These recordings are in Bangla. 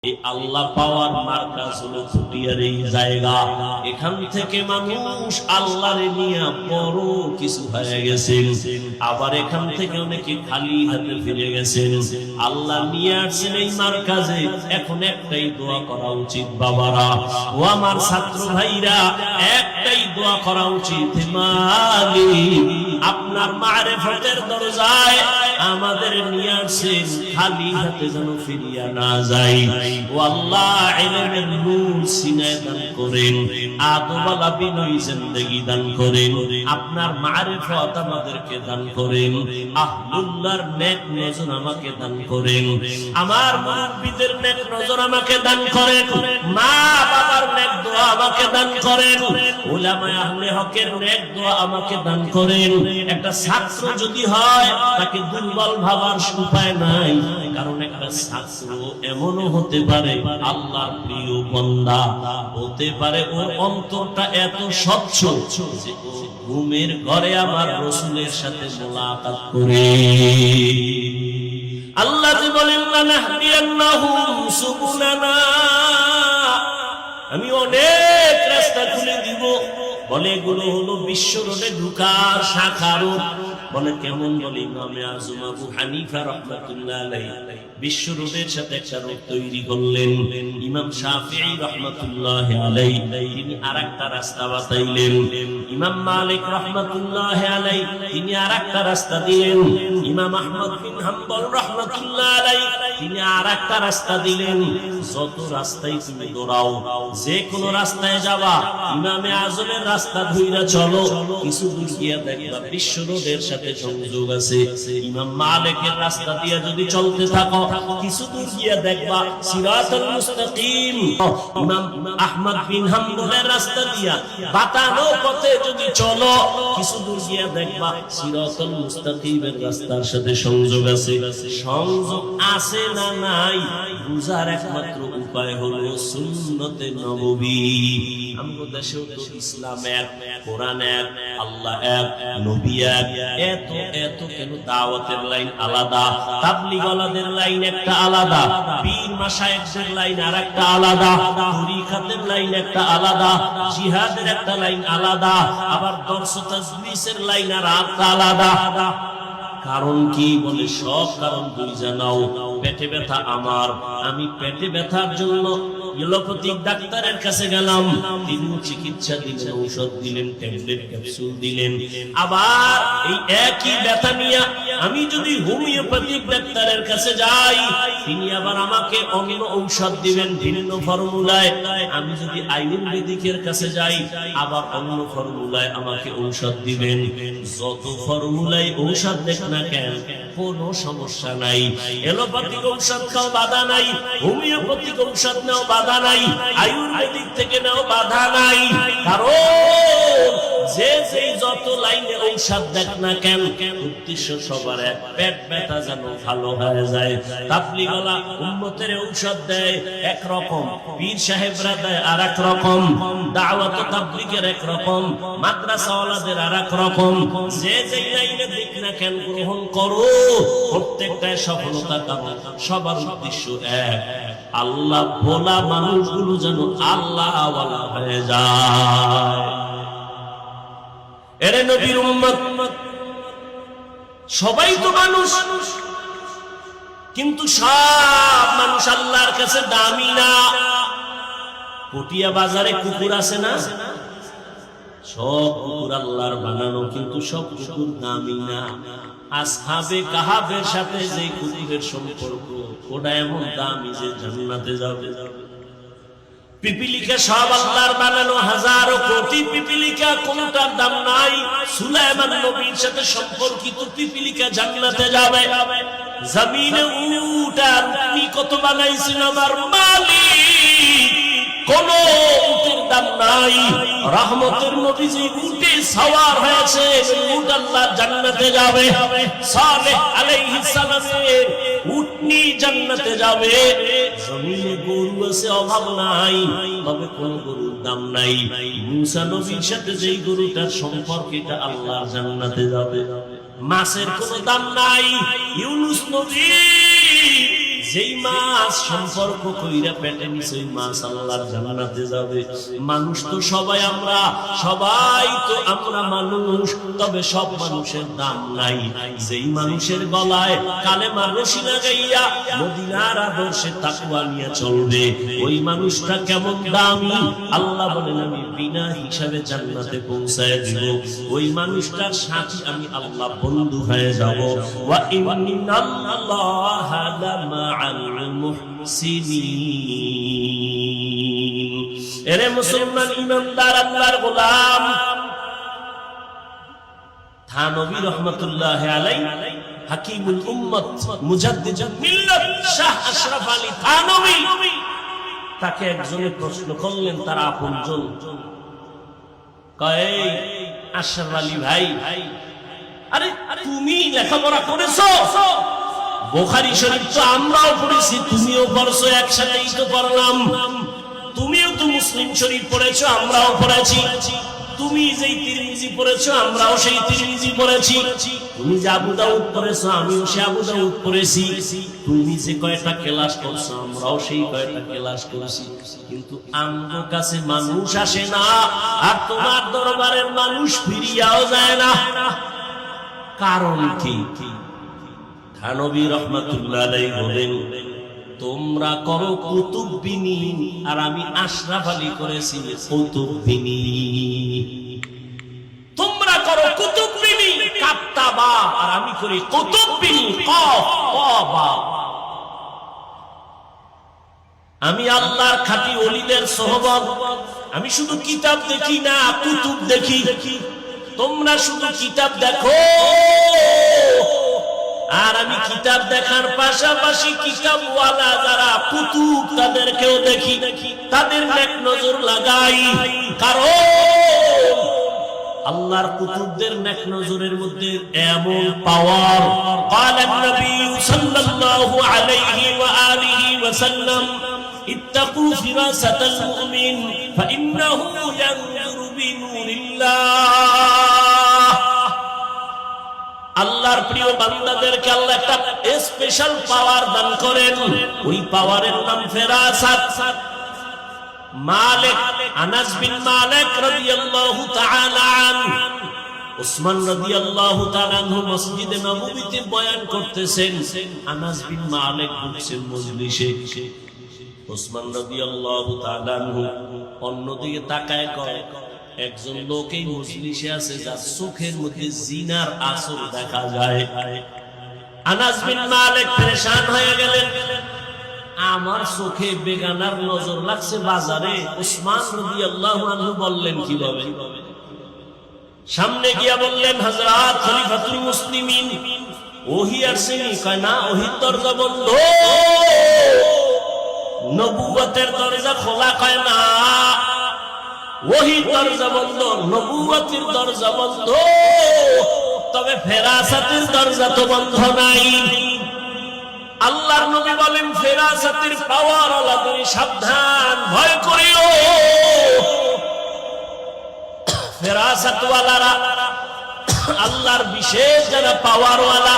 আল্লাহ পাওয়ার মার্কাজ হলো ফুটিয়ার এই জায়গা। এখান থেকে মানুষ আল্লাহরে নিয়ে বড় কিছু হয়ে গেছেন, আবার এখান থেকে অনেকে খালি হাতে ফিরে গেছেন। আল্লাহ নিয়ে আসছেন এই মার্কাজে। এখন একটাই দোয়া করা উচিত বাবারা ও আমার ছাত্র ভাইরা, একটাই দোয়া করা উচিত, মালিক আপনার মারিফতের দরজায় আমাদের নিয়ে আসছেন, খালি হাতে যেন ফিরিয়া না যাই। ও আল্লাহ ইলমের নূর সিনায় দান করেন, আদওয়ালা বিনয়ী জিন্দেগি দান করেন, আপনার মারিফত আমাদেরকে দান করেন, আহলুল্লাহর নেক নজর আমাকে দান করেন, আমার মুরব্বিদের নেক নজর আমাকে দান করেন, মা বাবার নেক দোয়া আমাকে দান করেন, উলামায়ে আহলে হকের নেক দোয়া আমাকে দান করেন। একটা ছাত্র যদি হয় তাকে দুর্বল ভাবার উপায় নাই, কারণ একটা ছাত্র এমনও হতে পারে আল্লাহর প্রিয় বান্দা, হতে পারে ওর অন্তরটা এত স্বচ্ছ যে ও ঘুমের ঘরে আমার রাসূলের সাথে মুলাকাত করে। আল্লাহ যে বলেন লানাহদিয়ান্নাহুম সুবুলানা, আমি অনেক রাস্তা খুলে দিব। বলে এগুলো হলো বিশ্ব রোডে ঢুকার শাখা রোড। বলে কেমন? বলে ইমামে আযম আবু হানিফা রাহমাতুল্লাহ আলাইহি বিশ্ব রোডের সাথে একটা রোড তৈরি করলেন। ইমাম শাফিঈ রাহমাতুল্লাহ আলাইহি তিনি আরেকটা রাস্তা বাতাইলেন। ইমাম মালিক রাহমাতুল্লাহ আলাইহি তিনি আরেকটা রাস্তা দিলেন। ইমাম আহমদ বিন হাম্বল রাহমাতুল্লাহ আলাইহি তিনি আরেকটা রাস্তা দিলেন। যত রাস্তায় তুমি দৌড়াও, যে কোন রাস্তায় যাবা, ইমামে আযমের রাস্তা ধইরা চলো, কিছু দূর গিয়া দেখবা বিশ্ব রোডের সাথে সংযোগ আছে। ইমাম মালিকের রাস্তা দিয়ে যদি চলতে থাকো, কিছু দূর গিয়া দেখবা সিরাতুল মুস্তাকিম। ইমাম আহমদ বিন হাম্বলের রাস্তা দিয়া বাতানো পথে যদি চলো, কিছু দূর গিয়া দেখবা সিরাতুল মুস্তাকিমের রাস্তার সাথে সংযোগ আছে। সংযোগ আছে না নাই বুঝার একমাত্র উপায় হলো সুন্নতে নববী। আমগো দেশেও তো ইসলাম এক, কোরআন এক, আল্লাহ এক, নবী এক, এত এত কেন দাওয়াতের লাইন আলাদা, তাবলীগওয়ালাদের লাইন একটা আলাদা, পীর মাশায়েখদের লাইন আরেকটা আলাদা, তরিকাতের লাইন একটা আলাদা, জিহাদের একটা লাইন আলাদা, আবার দরস তাজলিসের লাইন আরেকটা আলাদা। কারণ কি? বলে সব কারণ বুঝা নাও। পেটে ব্যথা আমার, আমি পেটে ব্যথার জন্য এলোপ্যাথিক ডাক্তারের কাছে গেলাম, তিনি চিকিৎসা দিলেন, ঔষধ দিলেন, ট্যাবলেট ক্যাপসুল দিলেন। আবার এই একই ব্যথা নিয়ে আমি যদি হোমিওপ্যাথিক ডাক্তারের কাছে যাই, তিনি আবার আমাকে অন্য ঔষধ দিবেন ভিন্ন ফর্মুলায়। আমি যদি আয়ুর্বেদিকের কাছে যাই, আবার অন্য ফর্মুলায় আমাকে ঔষধ দিবেন। যত ফর্মুলায় ঔষধ দেখ না কেন, কোনো সমস্যা নাই। এলোপ্যাথিক ঔষধ খাও বাধা নাই, হোমিওপ্যাথিক ঔষধ নাও বাধা নাই, আয়ুর্বেদিক থেকে নাও বাধা নাই। কারণ যে যেই যত লাইনে ঔষধ দেখ না কেন, উদ্দেশ্য সবার এক, পেট ব্যথা যেন ভালো হয়ে যায়। তাবলীগওয়ালা উম্মতের ঔষধ দেয় একরকম, পীর সাহেবরা দেয় আরেক রকম, দাওয়াত তাবলীগের এক রকম, মাদ্রাসাওয়ালাদের আরেক রকম। যে যেই লাইনে দেখ না কেন গ্রহণ করো, প্রত্যেকটায় সফলতা কামনা, সবার উদ্দেশ্য এক, আল্লাহ ভোলা মানুষগুলো যেন আল্লাহ ওয়ালা হয়ে যায়। এরে নবীর উম্মত, সবাই তো মানুষ, কিন্তু সব মানুষ আল্লাহর কাছে দামি না। পটিয়া বাজারে কুকুর আছে না? সব কুকুর আল্লাহর বানানো, কিন্তু সব কুকুর দামি না। আসহাবে কাহাফের সাথে যে কুকুরের সম্পর্ক, ওটা এমন দামি যে জান্নাতে যাবে। পিপিলিকা সব আল্লাহর বানানো, হাজারো কোটি পিপিলিকা, কোনটার দাম নাই। সুলাইমান নবীর সাথে সম্পর্কিত পিপিলিকা জান্নাতে যাবে। জমিনে উট আর উটনি কত বানাইছেন আমার মালিক, কোন উটের দাম নাই। রহমতের নবী যে উটে সওয়ার হয়েছে, উট আল্লাহর জান্নাতে যাবে। সালেহ আলাইহিস সালামের উটনি জান্নাতে যাবে। জমিনে গরু আছে, অভাব নাই, তবে কোন গরুর দাম নাই। মুসা নবীর সাথে যেই গরুটার সম্পর্ক, এটা আল্লাহর জান্নাতে যাবে। মাছের কোনো দাম নাই। ইউনুস নবী যেই মাছ সম্পর্ক কইরা পেটে নিছে ওই মাছ আল্লাহর জান্নাতে যাবে। মানুষ তো সবাই আমরা মানুষ, তবে সব মানুষের দাম নাই। যেই মানুষের গলায় কালেমার রশি লাগাইয়া মদিনার আদর্শে তাকওয়া নিয়ে চলবে, ওই মানুষটা কেমন দামি। আল্লাহ বলেন আমি বিনা হিসাবে জান্নাতে পৌঁছায় দিব। ওই মানুষটার সাথে আমি আল্লাহ বন্ধু হয়ে যাব। ওয়া ইন্নাল্লাহা লামা'আল মুহসিনিন। এরে মুসলমান ইমানদার আল্লাহর গোলাম, থানবী রাহমাতুল্লাহ আলাইহি হাকিমুল উম্মত মুজাদ্দিদুল মিল্লাত শাহ আশরাফ আলী থানবী, তাকে একজনে প্রশ্ন করলেন, তার আপনজন, কয় আশরাফ আলী ভাই, আরে তুমি লেখাপড়া করেছো? বুখারী শরীফ তো আমরাও পড়েছি, তুমিও পড়ছো, একসাথেই তো পড়লাম। তুমিও তো মুসলিম শরীফ পড়েছো, আমরাও পড়েছি। তুমি যেই তিরমিজি পড়েছো, আমরাও সেই তিরমিজি পড়েছি। তুমি যে আবু দাউদ পড়েছো, আমিও সেই আবু দাউদ পড়েছি। তুমি যে কয়টা ক্লাস করছো, আমরাও সেই কয়টা ক্লাস করেছি। কিন্তু আমার কাছে মানুষ আসে না, আর তোমার দরবারের মানুষ ফিরিয়াও যায় না। কারণ কি? থানবী রাহমাতুল্লাহ আলাইহি বলেন, তোমরা করো কুতুববিনী, আর আমি আশরাফ আলী করেছি কুতুববিনী। তোমরা করো কুতুববিনী কাত্তাবা, আর আমি করি কুতুববিনী কফ বা। আমি আল্লাহর খাঁটি ওলিদের সোহবত। আমি শুধু কিতাব দেখি না, কুতুব দেখি। তোমরা শুধু কিতাব দেখো, আর আমি কিতাব দেখার পাশাপাশি কিতাবওয়ালা যারা কুতুব তাদেরকেও দেখি, তাদের নেক নজর লাগাই। কারণ আল্লাহর কুতুবদের নেক নজরের মধ্যে এমন পাওয়ার। ক্বালান নবী সাল্লাল্লাহু আলাইহি ওয়া আলিহি ওয়া সাল্লাম, ইত্তাকু ফিরাসাতাল মুমিন ফাইন্নাহু ইয়ানজুরু বিনুরিল্লাহ। আল্লাহর প্রিয় বান্দাদেরকে আল্লাহ একটা স্পেশাল পাওয়ার দান করেন। ওই পাওয়ারের নাম ফেরাসাত। মালিক আনাস বিন মালিক রাদিয়াল্লাহু তাআলা আনহু, উসমান রাদিয়াল্লাহু তাআলা আনহু মসজিদে নববীতে বয়ান করতেছেন। আনাস বিন মালিক বলছেন মজলিসে, উসমান রাদিয়াল্লাহু তাআলা আনহু অন্যদিকে তাকায় কয়, একজন লোক এই মজলিসে আছে যার চোখের মধ্যে জিনার আসর দেখা যায়। আনাস বিন মালিক পেরেশান হয়ে গেলেন, আমার চোখে বেগানার নজর লাগছে বাজারে। উসমান রাদিয়াল্লাহু আনহু বললেন কিভাবে? সামনে গিয়া বললেন, হযরত খলিফাতুল মুসলিমিন, ওহী আসেনি? কয় না, ওহীর দরজা বন্ধ। নবুয়তের দরজা খোলা? কয় না, ওহীর দরজা বন্ধ, নবুয়তের দরজা বন্ধ, তবে ফেরাসাতের দরজা তো বন্ধ নাই। আল্লাহর নবী বলেন, ফেরাসাতের পাওয়ার ওয়ালা তুমি সাবধান, ভয় করিও। ফেরাসাত ওয়ালারা, আল্লাহর বিশেষ যারা পাওয়ার ওয়ালা,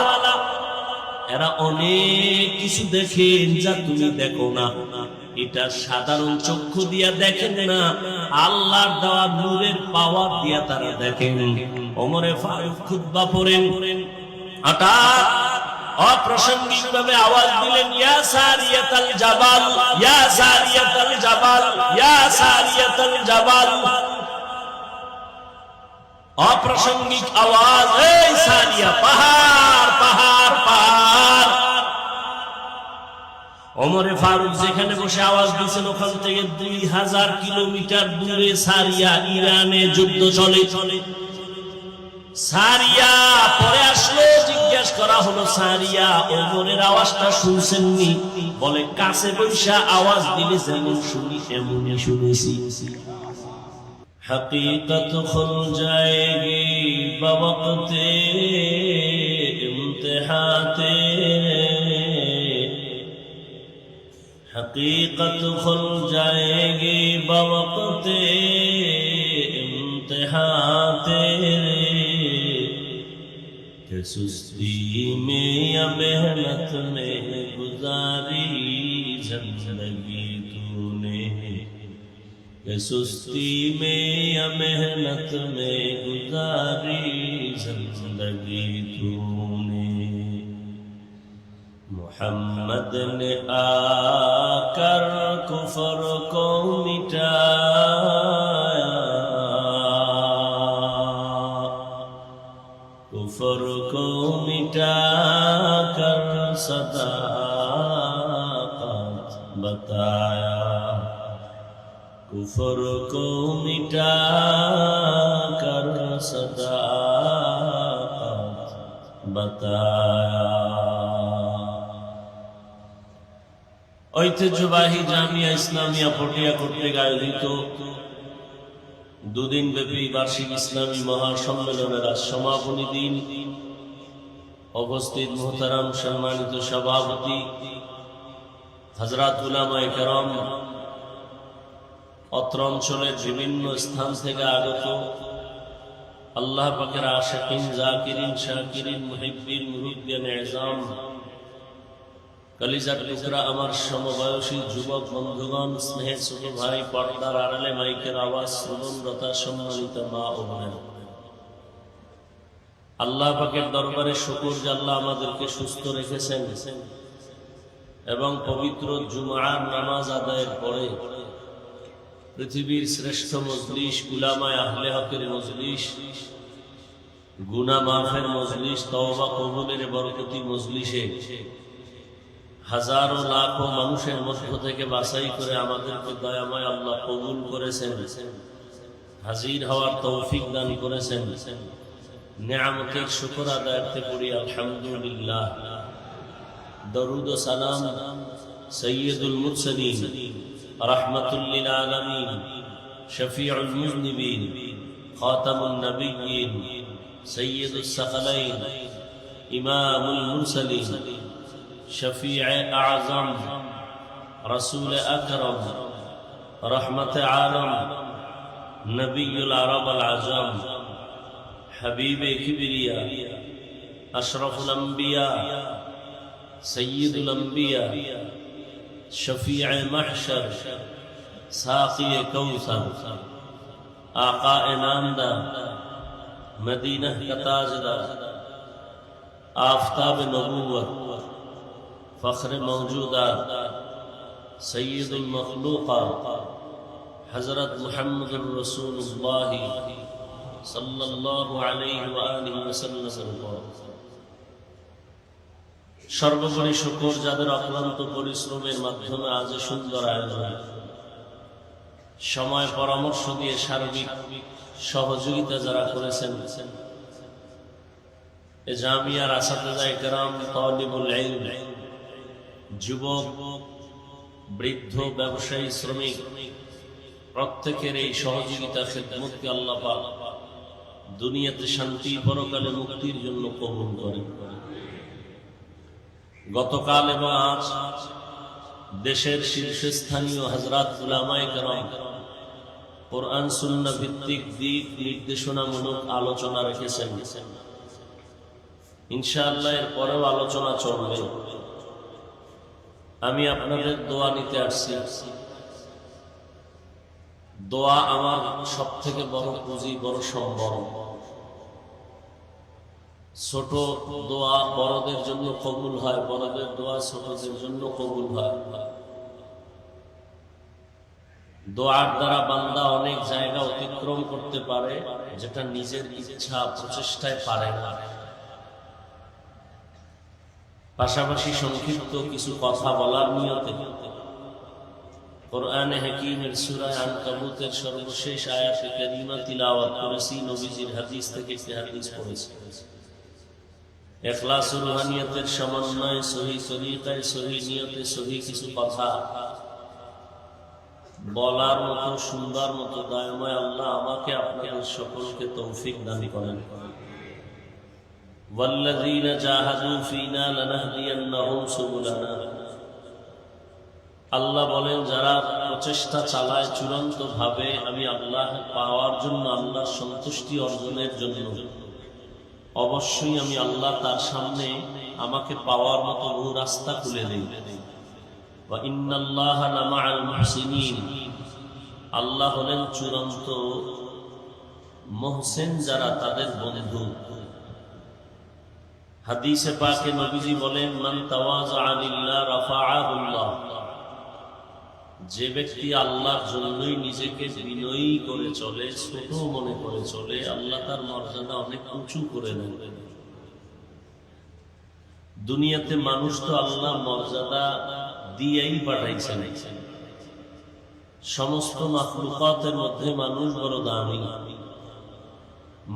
এরা অনেক কিছু দেখেন যা তুমি দেখো না। এটা সাধারণ চক্ষু দিয়া দেখেন না, আল্লাহর দেওয়া নূরের পাওয়ার দিয়া তারা দেখেন। ওমরে ফারুক খুতবা পড়েন, হঠাৎ অপ্রাসঙ্গিক ভাবে আওয়াজ দিলেন, ইয়া সারিয়াতাল জাবাল, ইয়া সারিয়াতাল জাবাল, ইয়া সারিয়াতাল জাবাল। অপ্রাসঙ্গিক আওয়াজ, এই সারিয়া, পাহাড় পাহাড় পাহাড়। ওমরে ফারুক যেখানে বসে আওয়াজ দিয়েছেন, ওখান থেকে 2000 কিলোমিটার দূরে সারিয়া, ইরানে যুদ্ধ চলে। সারিয়া পরে আসলো, জিজ্ঞেস করা হলো, সারিয়া ওমরের আওয়াজটা শুনছেননি? বলে, কাছে বৈশা আওয়াজ দিলে যেমন শুনি এমনই শুনেছি। हकीकत खुल जाएगी बवक्ते इम्तिहाते, हकीकत खुल जाएगी बवक्ते इम्तिहाते, सुस्ती में या मेहनत में गुजारी जिंदगी तूने, कि सुस्ती में या मेहनत में गुजारी जिंदगी तूने। मोहम्मद ने आकर कुफर को मिटाया, कुफर को मिटाकर सदाकत बताया, कुफर को मिटाकर सदाकत बताया। ঐতিহ্যবাহী জামিয়া ইসলামিয়া পটিয়া কর্তৃক আয়োজিত দুদিন ব্যাপী বার্ষিক ইসলামী মহাসম্মেলনের আজ সমাপনী দিন। উপস্থিত মুহতারাম সম্মানিত সভাপতি হযরত উলামায়ে কেরাম, অত্র অঞ্চলের বিভিন্ন স্থান থেকে আগত আল্লাহ পাকের আশিকিন, জাকিরিন, শাকিরিন, মুহিব্বিন, মুরিদ্দিন ইজাম, কলিজার টুকরা আমার সমবয়সী যুবক বন্ধুগণ, স্নেহের ছোট ভাই, পর্দার আড়ালে মাইকের আওয়াজ শ্রবণরতা সম্মানিত মা ও বোনেরা, আল্লাহ পাকের দরবারে শুকর যে আল্লাহ আমাদেরকে সুস্থ রেখেছেন এবং পবিত্র জুমার নামাজ আদায়ের পরে পৃথিবীর শ্রেষ্ঠ মজলিস, উলামায়ে আহলে হকের মজলিস, গুনাহ মাফের মজলিস, তওবা কবুলের বরকতি মজলিসে হাজারো লাখো মানুষের মধ্য থেকে বাছাই করে আমাদেরকে দয়াময় আল্লাহ কবুল করেছেন, হাজির হওয়ার তৌফিক দান করেছেন। নেয়ামতের শুকর আদায়তে পড়ি আলহামদুলিল্লাহ। দরুদ ও সালাম সৈয়দুল মুরসালিন, রাহমাতুল লিল আলামিন, শফিউল মুযনিবিন, খাতামুন নবিয়্যিন, সৈয়দুস সাকালাইন, ইমামুল মুরসালিন, শফিউ আযম, রাসূল আকরাম, রহমতে আলম, নবিয়ুল আরব আল আজম, হাবিবে কিবরিয়া, আশরাফুল আম্বিয়া, সৈয়দুল আম্বিয়া, শফিউ মাহশর, সাকিয়ে কৌসর, আকায়ে নামদার, মদিনা কা তাজদার, আফতাব নবুওত, ফখরে মওজুদাত, সৈয়দুল মখলুকাত, হযরত মুহাম্মদুর রাসূলুল্লাহ সাল্লাল্লাহু আলাইহি ওয়া আলিহি ওয়াসাল্লাম। সর্বোপরি শুকর যাদের অক্লান্ত পরিশ্রমের মাধ্যমে আজ সুন্দর আয়োজন, সময় পরামর্শ দিয়ে সার্বিক সহযোগিতা যারা করেছেন, এ জামিয়ার আসাতিজা কেরাম, তালিবুল ইলম, যুবক, বৃদ্ধ, ব্যবসায়ী, শ্রমিক, প্রত্যেকের এই সহযোগিতা খেদমতকে আল্লাহ পাক দুনিয়াতে শান্তি, পরকালে মুক্তির জন্য কবুল করেন। গতকাল এবং আজ দেশের শীর্ষস্থানীয় হযরত উলামায়ে কেরাম কোরআন সুন্নাহ ভিত্তিক দিক নির্দেশনামূলক আলোচনা রেখেছেন। ইনশাআল্লাহ এর পরেও আলোচনা চলবে। আমি আপনাদের দোয়া নিতে আসছি। দোয়া আমার সব থেকে বড় পুঁজি, বড় সম্বল। ছোট দোয়া বড়দের জন্য কবুল হয়, বড়দের দোয়া ছোটদের জন্য কবুল হয়। দোয়ার দ্বারা বান্দা অনেক জায়গা অতিক্রম করতে পারে যেটা নিজের ইচ্ছা প্রচেষ্টায় পারে না। পাশাপাশি সংক্ষিপ্ত কিছু কথা বলার নিয়তে কোরআনে হাকীমের সূরা আনকাবুতের সর্বশেষ আয়াতে কারিমা তিলাওয়াত করেছি, নবীজির হাদিস থেকে একটি হাদিস পড়েছি। ইখলাস ও রুহানিয়তের সমন্বয়ে সহি তরিকায়, সহি নিয়তে, সহি কিছু কথা বলার মতো, সুন্দর মতো দয়াময় আল্লাহ আমাকে আপনাদের সকলকে তৌফিক দান করেন। ওয়াল্লাযীনা জাহাদু ফীনা লানাহদিয়ান্নাহুম সুবুলানা। আল্লাহ বলেন, যারা প্রচেষ্টা চালায় চূড়ান্ত ভাবে আমি আল্লাহ পাওয়ার জন্য, আল্লাহর সন্তুষ্টি অর্জনের জন্য, অবশ্যই আমি আল্লাহ তার সামনে আমাকে পাওয়ার মতো বহু রাস্তা খুলে দেই। ওয়া ইন্নাল্লাহা লামাআল মুহসিনিন, আল্লাহ হলেন চূড়ান্ত মুহসিন যারা, তাদের বন্ধু। হাদিসে পাকে নবীজি বলেন, মান তাওয়াযা লিল্লাহ রাফাআহুল্লাহ, যে ব্যক্তি আল্লাহর জন্যই নিজেকে বিনয়ী করে চলে, ছোট মনে করে চলে, আল্লাহ তার মর্যাদা অনেক উঁচু করে নেন। দুনিয়াতে মানুষ তো আল্লাহ মর্যাদা দিয়েই পাঠাইছেন। সমস্ত মাখলুকাতের মধ্যে মানুষ বড় দামি।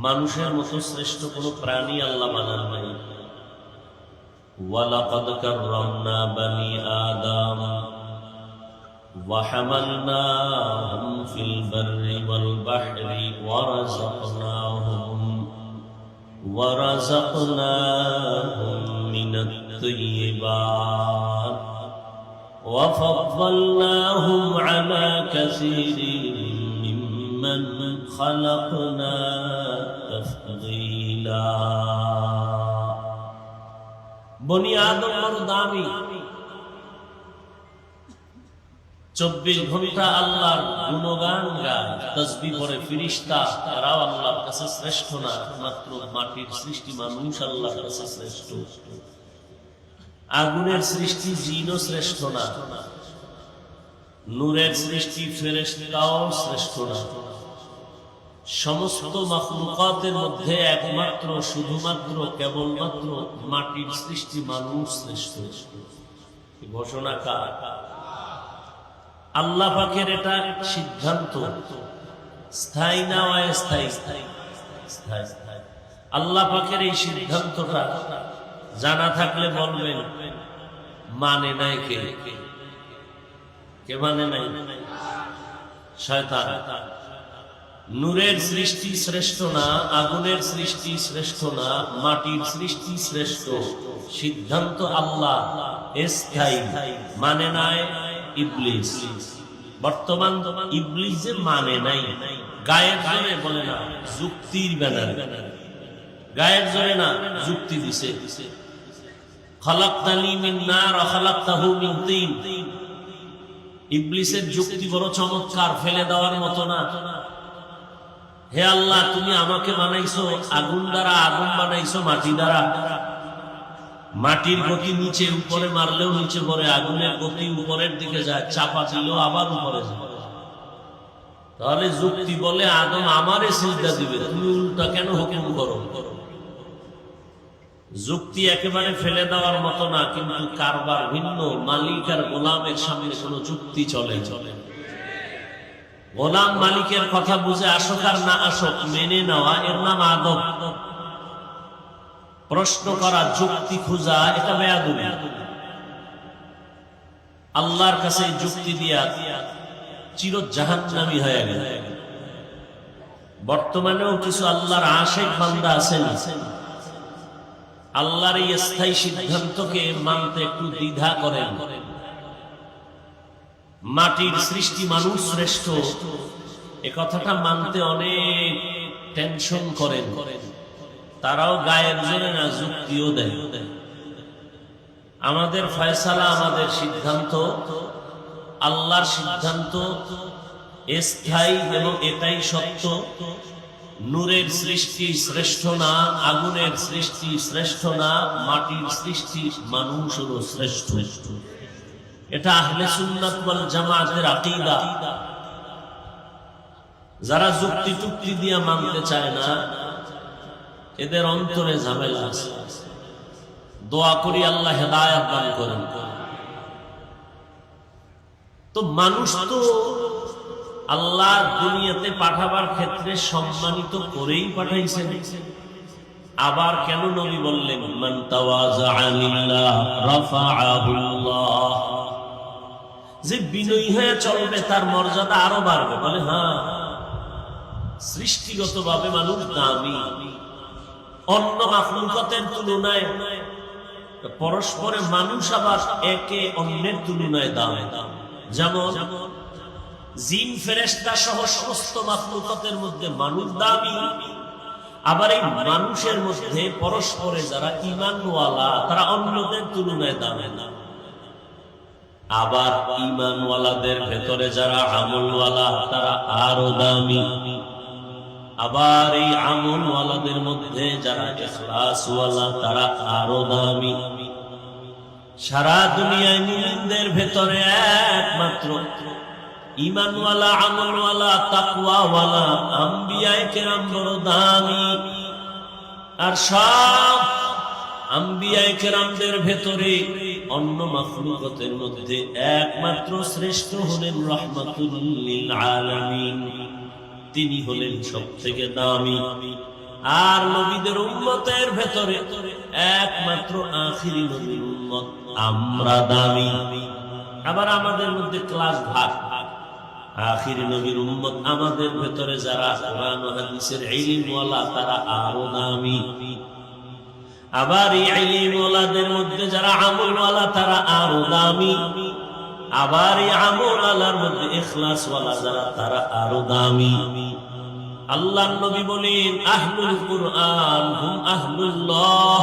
মানুষের মতো শ্রেষ্ঠ কোনো প্রাণী আল্লাহ বানান নাই। ওয়ালাকাদ কাররামনা বানি আদম وحملناهم في البر والبحر ورزقناهم من الطيبات وفضلناهم على كثير ممن خلقنا تفضيلا। বনি আদম বড় দামি। 24 ঘন্টা আল্লাহর গুণগান গায়, তাসবিহ পড়ে ফেরেশতা, তারাও আল্লাহর কাছে শ্রেষ্ঠ না। মাত্র মাটির সৃষ্টি মানুষ আল্লাহর কাছে শ্রেষ্ঠ। আগুনের সৃষ্টি জিনও শ্রেষ্ঠ না। নূরের সৃষ্টি ফেরেশতাও শ্রেষ্ঠ না। সমস্ত মাখলুকাতের মধ্যে একমাত্র, শুধুমাত্র, কেবলমাত্র মাটির সৃষ্টি মানুষ শ্রেষ্ঠ। ঘোষণা কার? আল্লাহ পাকের এটা সিদ্ধান্ত। স্থায়ী না অস্থায়ী? স্থায়ী। আল্লাহ পাকের এই সিদ্ধান্তটা জানা থাকলে বলবেন, মানে নাই কে? কে মানে নাই? শয়তান। নূরের সৃষ্টি শ্রেষ্ঠ না, আগুনের সৃষ্টি শ্রেষ্ঠ না, মাটির সৃষ্টি শ্রেষ্ঠ। সিদ্ধান্ত আল্লাহ, স্থায়ী। মানে নাই ইবলিস। বর্তমান ইবলিস যে মানে নাই, গায়ের জোরে বলে না, যুক্তির ব্যানারে। গায়ের জোরে না, যুক্তি দিছে। খালাকতানি মিন নার ওয়া খালাকতাহু মিন তিন। ইবলিসের যুক্তি বড় চমৎকার, ফেলে দেওয়ার মতো না। হে আল্লাহ, তুমি আমাকে বানাইছো আগুন দ্বারা, আগুন বানাইছো মাটি দ্বারা। মাটির গতি নিচে উপরে মারলেও নিচে পড়ে, আগুনের গতি উপরের দিকে যায়, চাপা দিলেও আবার উপরে যায়। তাহলে যুক্তি বলে আদম আমারে সিজদা দিবে, তুমি উল্টা কেন হুকুম করো? যুক্তি একেবারে ফেলে দেওয়ার মতো না, কিন্তু কারবার ভিন্ন। মালিক আর গোলামের সামনে কোনো যুক্তি চলে? গোলাম মালিকের কথা বুঝে আসুক আর না আসুক, মেনে নেওয়া, এর নাম আদব। প্রশ্ন করা, যুক্তি খোঁজা, এটা বেয়াদবি। আল্লাহর কাছে যুক্তি দিয়া চির জাহান্নামী হয়ে গেল। বর্তমানেও কিছু আল্লাহর আশিক বান্দা আছেন, আল্লাহর এই স্থায়ী সিদ্ধান্তকে মানতে একটু দ্বিধা করেন। মাটির সৃষ্টি মানুষ শ্রেষ্ঠ, এ কথাটা মানতে অনেক টেনশন করেন। তারাও গায়ের জোরে না, যুক্তিও দেয়। আমাদের ফয়সালা, আমাদের সিদ্ধান্ত, আল্লাহর সিদ্ধান্ত স্থায়ী এবং এটাই সত্য। নূরের সৃষ্টি শ্রেষ্ঠ না, আগুনের সৃষ্টি শ্রেষ্ঠ না, মাটির সৃষ্টি মানুষেরও শ্রেষ্ঠ। এটা আহলে সুন্নাত ওয়াল জামাতের আকীদা। যারা যুক্তি টুক্তি দিয়ে মানতে চায় না, এদের অন্তরে ঝামেলা আছে। দোয়া করি আল্লাহ হেদায়েত দান করেন। তো মানুষ তো আল্লাহ দুনিয়াতে পাঠাবার ক্ষেত্রে সম্মানিত করেই পাঠাইছেন। আবার কেন নবী বললেন, মান তাওয়াযা লিল্লাহ রাফাআহুল্লাহ, যে বিনয়ী হয়ে চলবে তার মর্যাদা আরো বাড়বে। বলে হ্যাঁ, সৃষ্টিগতভাবে মানুষ দামি। অন্য মাখলুকাতের তুলনায় পরস্পরে মানুষ আবার একে অন্যের তুলনায় দামি। যেমন জিন ফেরেশতা সহ সমস্ত মাখলুকাতের মধ্যে মানুষ দামি, আবার এই মানুষের মধ্যে পরস্পরে যারা ঈমানওয়ালা তারা অন্যদের তুলনায় দামি না, আবার ঈমানওয়ালাদের ভেতরে যারা আমলওয়ালা তারা আরো দামি, আবার এই আমলওয়ালাদের মধ্যে যারা ইখলাসওয়ালা তারা আরো দামি। সারা দুনিয়ায় মুমিনদের ভেতরে একমাত্র ঈমানওয়ালা, আমলওয়ালা, তাকওয়াওয়ালা আম্বিয়ায়ে কেরাম বড় দামি। আর সব আম্বিয়ায়ে কেরামদের ভেতরে অন্য মাখলুকাতের মধ্যে একমাত্র শ্রেষ্ঠ হলেন রাহমাতুল লিল আলামিন, তিনি হলেন সবথেকে দামি। আর নবীদের উম্মতের ভেতরে একমাত্র আখিরি নবীর উম্মত আমরা দামি। আবার আমাদের মধ্যে ক্লাস ভাগ, আখিরি নবীর উম্মত আমাদের ভেতরে যারা কোরআন ও হাদিসের ইলমওয়ালা তারা আরো দামি। আবার এই ইলমওয়ালাদের মধ্যে যারা আমলওয়ালা তারা আরো দামি। আবার এই আমলওয়ালার মধ্যে ইখলাসওয়ালা যারা তারা আরো দামি। আল্লাহর নবী বলেন আহলুল কুরআন হুম আহলুল্লাহ,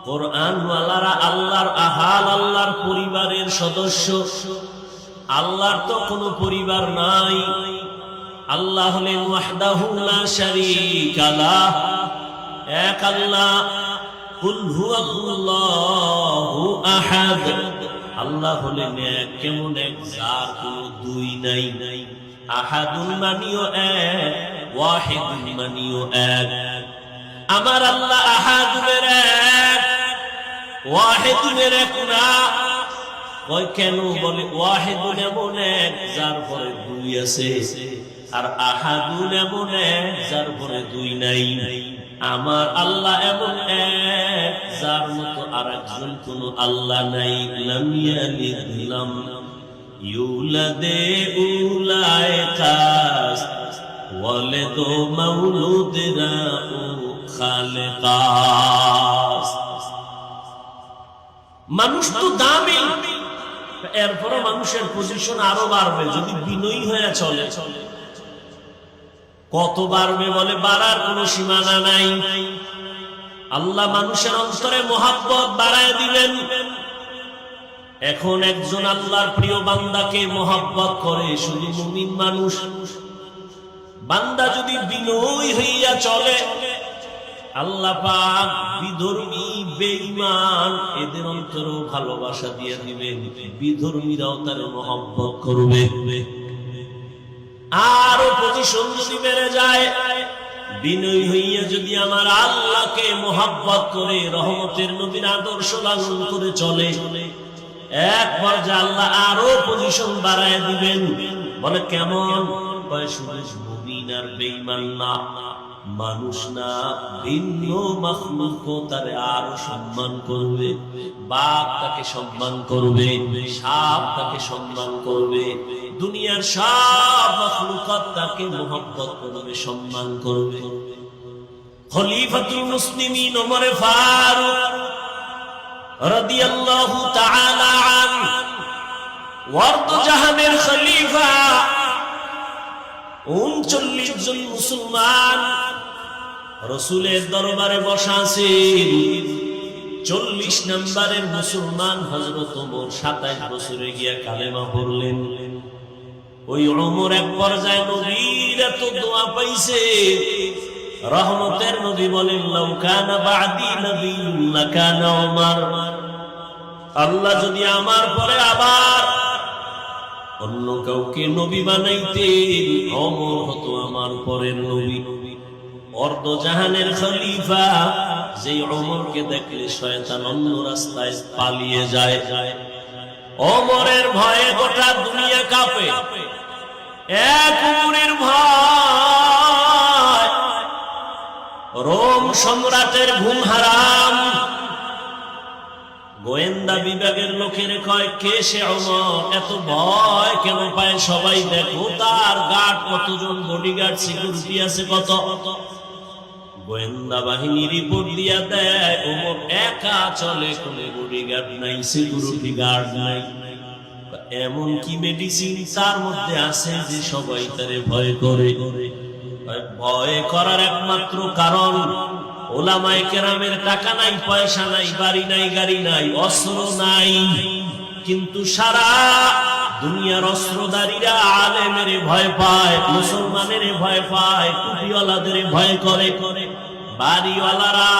কুরআনওয়ালারা আল্লাহর আহাল, আল্লাহর পরিবারের সদস্য। আল্লাহর তো কোনো পরিবার নাই, আল্লাহ হলেন ওয়াহদাহু লা শারীকা লাহ, এক আল্লাহ। কুল হুয়াল্লাহু আহাদ, আল্লাহ হলেন এক, কেমন এক, যার কোনো দুই নাই। আহাদুন মানিও এক, ওয়াহিদুন মানিও এক। আমার আল্লাহ আহাদুনের এক, ওয়াহিদুনের এক না। কয় কেন? বলে ওয়াহিদুন এমন এক যার পরে দুই আছে, আর আহাদুন এমন এক যার পরে দুই নাই। আমার আল্লাহ এমন এক যার মতো আরেকজন কোন আল্লাহ নাই। লাম ইয়ালিদ লাম ইউলাদে উলায়ে খাস ওয়ালিদ মাউলুদরা খালেকাস। মানুষ তো দামি, এরপরে মানুষের পজিশন আরো বাড়বে যদি বিনয়ী হয়ে চলে। কত বাড়বে? বলে বাড়ার কোনো সীমানা নাই। আল্লাহ মানুষের অন্তরে মহাব্বত বাড়ায় দিবেন। এখন একজন আল্লাহর প্রিয় বান্দাকে মহাব্বত করে শুধু মুমিন মানুষ। বান্দা যদি বিনয়ী হইয়া চলে, আল্লাহ পাক বিধর্মী বেঈমান এদের অন্তরেও ভালোবাসা দিয়ে দিবেন, বিধর্মীরাও তার মহব্বত করবে। আরো পজিশন যদি বেড়ে যায়, বিনয়ী হইয়া যদি আমার আল্লাহকে মহব্বত করে রহমতের নবীর আদর্শ লালন করে চলে, এক পর্যায়ে আল্লাহ আরো পজিশন বাড়ায় দিবেন। বলে কেমন? শুধু মুমিন আর বেঈমান না, মানুষ না, ভিন্ন মাখলুক তারে আরো সম্মান করবে। বাঘ তাকে সম্মান করবে, সাপ তাকে সম্মান করবে, দুনিয়ার সব মাখলুকাত তাকে মুহাব্বত করবে, সম্মান করবে। খলিফাতুল মুসলিমিন ওমর ফারুক রাদিয়াল্লাহু তাআলা আনহু, ওয়ার্দ জাহানের খলিফা, 39 জন মুসলমান রাসূলের দরবারে বসা আছেন। 40 নম্বরের মুসলমান হযরত ওমর 27 বছরে গিয়া কালেমা পড়লেন। ওই ওমর এক পর্যায়ে নবীর এত দোয়া পাইছে, রহমতের নবী বলেন লাউ কানা বাদি নবিয়্যুন লাকানা ওমর, আল্লাহ যদি আমার পরে আবার অন্য কাউকে নবী বানাইতেন, ওমর হতো আমার পরের নবী। অর্ধ জাহানের খলিফা যে ওমরকে দেখলে শয়তান অন্য রাস্তায় পালিয়ে যায়। ওমরের ভয়ে গোটা দুনিয়া কাঁপে, এক ওমরের ভয়। রোম সম্রাটের ঘুম হারাম। গোয়েন্দা বিভাগের লোকের কয় কে সে ওমর, এত ভয় কেন পায় সবাই? দেখো তার গার্ড কতজন, বডিগার্ড সিকিউরিটি আছে কত। গোয়েন্দা বাহিনী রিপোর্ট দিয়া দেয় ওমর একা চলে, কোনো বডিগার্ড নাই, সিকিউরিটি গার্ড নাই। এমন কি মেডিসিন তার মধ্যে আছে যে সবাই তারে ভয় করে? ভয় করার একমাত্র কারণ উলামায়ে কেরামের টাকা নাই, পয়সা নাই, বাড়ি নাই, গাড়ি নাই, অস্ত্র নাই, কিন্তু সারা দুনিয়ার অস্ত্রধারীরা আলেমের ভয় পায়, মুসলমানের ভয় পায়, টুপিওয়ালাদের ভয় করে, বাড়িওয়ালারা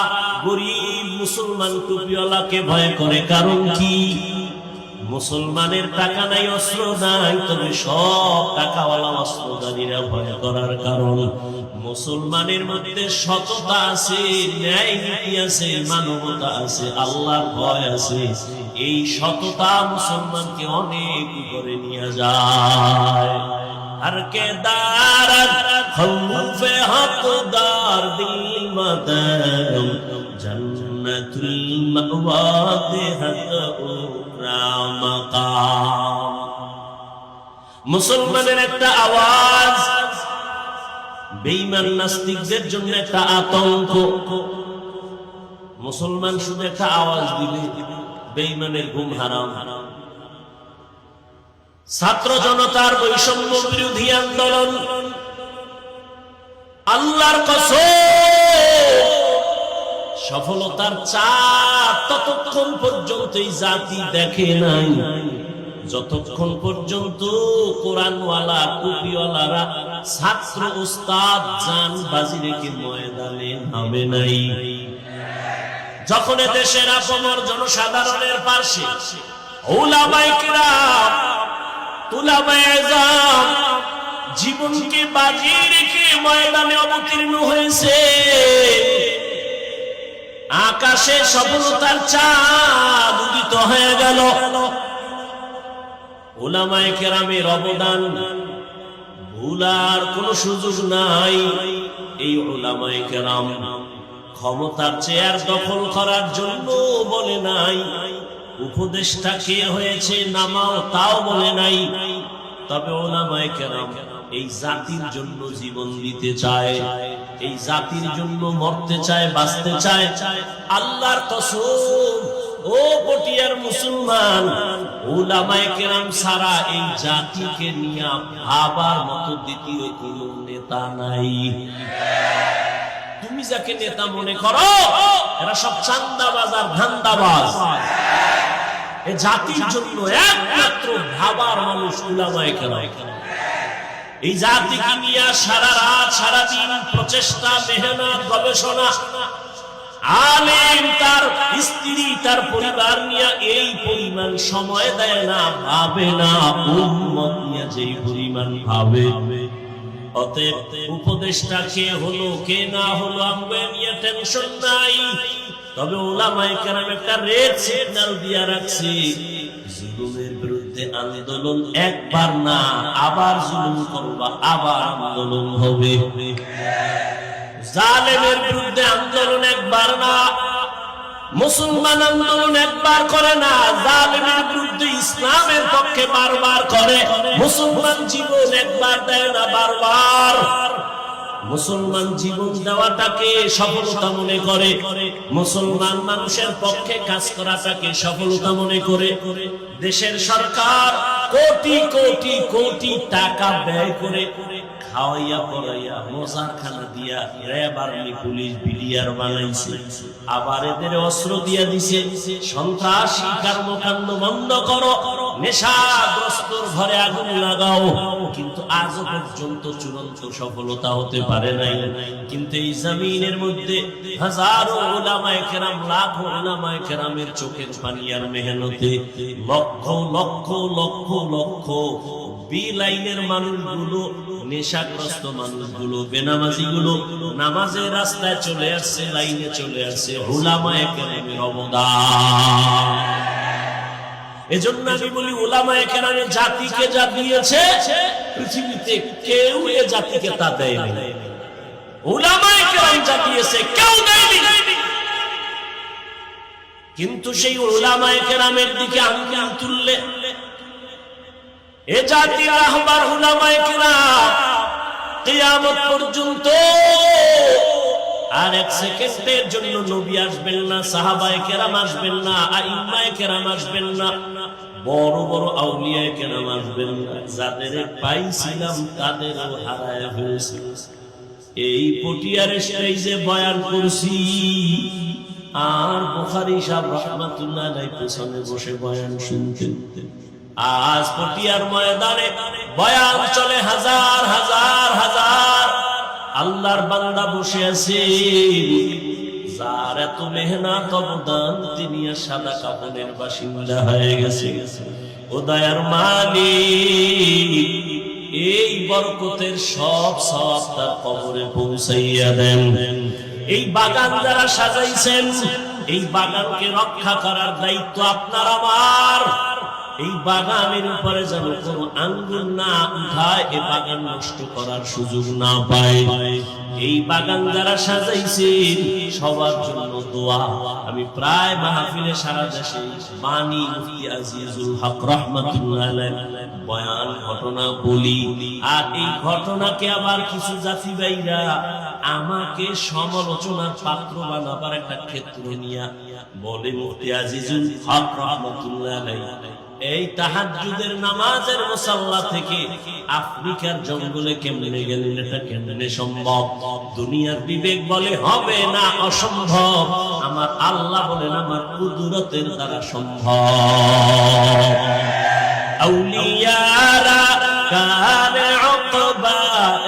গরিব মুসলমান টুপিওয়ালাকে ভয় করে। কারণ কি? মুসলমানের টাকা নাই, অস্ত্র নাই, তবে সব টাকাওয়ালা অস্ত্রধারীরা ভয় করার কারণ মুসলমানের মধ্যে সততা আছে, ন্যায় নীতি আছে, মানবতা আছে, আল্লাহর ভয় আছে। এই সততা মুসলমানকে অনেক উপরে নিয়ে যায়। আর কে দারাত খৌফে হকদার দিল মাদাম জান্নাতুল মাওয়া দেহত উকরা মাকাম। মুসলমানের একটা আওয়াজ বেঈমান নাস্তিকদের জন্য একটা আতঙ্ক। মুসলমান শুধু একটা আওয়াজ দিলে বেঈমানের ঘুম হারাম। ছাত্র জনতার বৈষম্য বিরোধী আন্দোলন, আল্লাহর কসম সফলতার চাঁদ ততক্ষণ পর্যন্ত এই জাতি দেখে নাই যতক্ষণ পর্যন্ত কোরআনওয়ালা টুপিওয়ালারা ছাত্র উস্তাদ জান বাজি রেখে ময়দানে নামে নাই। যখন দেশের আপমর জনসাধারণের পাশে উলামায়ে কেরাম, তুলাবায়ে আযম জীবনকে বাজি রেখে ময়দানে অবতীর্ণ হয়েছে, আকাশে সফলতার চাঁদ উদিত হয়ে গেল। উলামায়ে কেরামের অবদান ভুলার কোনো সুযোগ নাই। এই উলামায়ে কেরাম ক্ষমতার চেয়ার দখল করার জন্য বলে নাই, উপদেষ্টা কে হয়েছে নামাও তাও বলে নাই। তবে উলামায়ে কেরাম এই জাতির জন্য জীবন দিতে চায়, এই জাতির জন্য মরতে চায়, বাঁচতে চায়। আল্লাহর কসম ও পটিয়ার মুসলমান, উলামায়ে কেরাম ছাড়া এই জাতিকে নিয়ে ভাবার মতো দ্বিতীয় কোনো নেতা নাই। তুমি যাকে নেতা মনে করো এরা সব চান্দাবাজ আর ধান্দাবাজ। এই জাতির জন্য একমাত্র ভাবার মানুষ উলামায়ে কেরাম। এই জাতিকে নিয়ে সারা রাত সারা দিন প্রচেষ্টা, মেহনত, গবেষণা। আলেম তার স্ত্রী তার পরিবার নিয়ে এই পরিমাণ সময় দেয় না, ভাবে না। উম্মত নিয়ে যেই পরিমাণ ভাবে। অতএব উপদেষ্টা কে হলো কে না হলো আমরা নিয়ে টেনশন নাই। তবে উলামায়ে কেরাম একটা রেড সিগন্যাল দিয়া রাখছে, জুলুমের বিরুদ্ধে আন্দোলন একবার না, আবার জুলুম করবা, আবার আন্দোলন হবে। জালেমের বিরুদ্ধে আন্দোলন একবার না, মুসলমান আন্দোলন একবার করে না, জালেমের বিরুদ্ধে ইসলামের পক্ষে বারবার করে। মুসলমান জীবন একবার দেয় না, বারবার। মুসলমান জীবন দেওয়াটাকে সফলতা মনে করে, মুসলমান মানুষের পক্ষে কাজ করাটাকে সফলতা মনে করে। দেশের সরকার কোটি কোটি কোটি টাকা ব্যয় করে খাওয়াইয়া পড়াইয়া মোজারখানা দিয়া র্যাব, আর্মি, পুলিশ, বিডিআর বানাইছে। আবার এদের অস্ত্র দিয়া দিছে, সন্ত্রাসী কর্মকাণ্ড বন্ধ করো, নেশাগ্রস্তর ঘরে আগুন লাগাও। কিন্তু আজও পর্যন্ত চূড়ান্ত সফলতা হতে পারে নাই। কিন্তু এই জমিনের মধ্যে হাজারো উলামায়ে কেরাম, লাখো উলামায়ে কেরামের চোখের পানি আর মেহনতে লক্ষ লক্ষ লক্ষ লক্ষ বেলাইনের মানুষগুলো, নেশাগ্রস্ত মানুষগুলো, বেনামাজিগুলো নামাজের রাস্তায় চলে আসছে, লাইনে চলে আসছে। উলামায়ে কেরামের অবদান। এজন্য আমি বলি উলামায়ে কেরামের জাতিকে যা দিয়েছে পৃথিবীতে কেউ এ জাতিকে তা দেয়নি। উলামায়ে কেরাম যা দিয়েছে কেউ দেয়নি। কিন্তু সেই উলামায়ে কেরামের দিকে আঙ্গুল তুললে এ জাতির রাহবার উলামায়ে কেরাম কিয়ামত পর্যন্ত আর এক সেকেন্ডের জন্য নবী আসবেন না, সাহাবায়ে কেরাম আসবেন না, আইম্মায়ে কেরাম আসবেন না, বড় বড় আউলিয়ায়ে কেরাম আসবেন না। যাদের পাইছিলাম তাদেরও হারায় ফেলেছি। এই পটিয়ার স্টেজে বয়ান করছি, আর বুখারী সাহেব রাহমাতুল্লাহ আলাইহি পেছনে বসে বয়ান শুনতেন। আজ পটিয়ার ময়দানে বয়ান চলে, হাজার হাজার হাজার আল্লাহর বান্দা বসে আছে, যার এত মেহনত অবদান, তিনি সাদা কাফনের বাসিন্দা হয়ে গেছে। ও দয়ার মালিক, এই বরকতের সব সওয়াব তার কবরে পৌঁছাইয়া দেন। এই বাগান যারা সাজাইছেন, এই বাগানকে রক্ষা করার দায়িত্ব আপনার আমার। এই বাগানের উপরে যেন কোনো আঙ্গুল না উঠায়, এই বাগান নষ্ট করার সুযোগ না পায়। এই বাগান যারা সাজাইছেন সবার জন্য দোয়া। আমি প্রায় মাহফিলে সারা দেশে বাণী মুফতি আজিজুল হক রাহমাতুল্লাহ আলাইহি বয়ান ঘটনা বলি, আর এই ঘটনাকে আবার কিছু জাতি ভাইরা আমাকে সমালোচনার পাত্র বানাবার একটা ক্ষেত্র নিয়ে বলে, মুফতি আজিজুল হক রাহমাতুল্লাহ আলাইহি এই তাহাজ্জুদের নামাজের মুসাল্লা থেকে আফ্রিকার জঙ্গলে কেমনে গেলেন? এটা কেমনে সম্ভব? দুনিয়ার বিবেক বলে হবে না, অসম্ভব। আমার আল্লাহ বলেন আমার কুদরতের দ্বারা সম্ভব। আউলিয়ারা কানে উকবা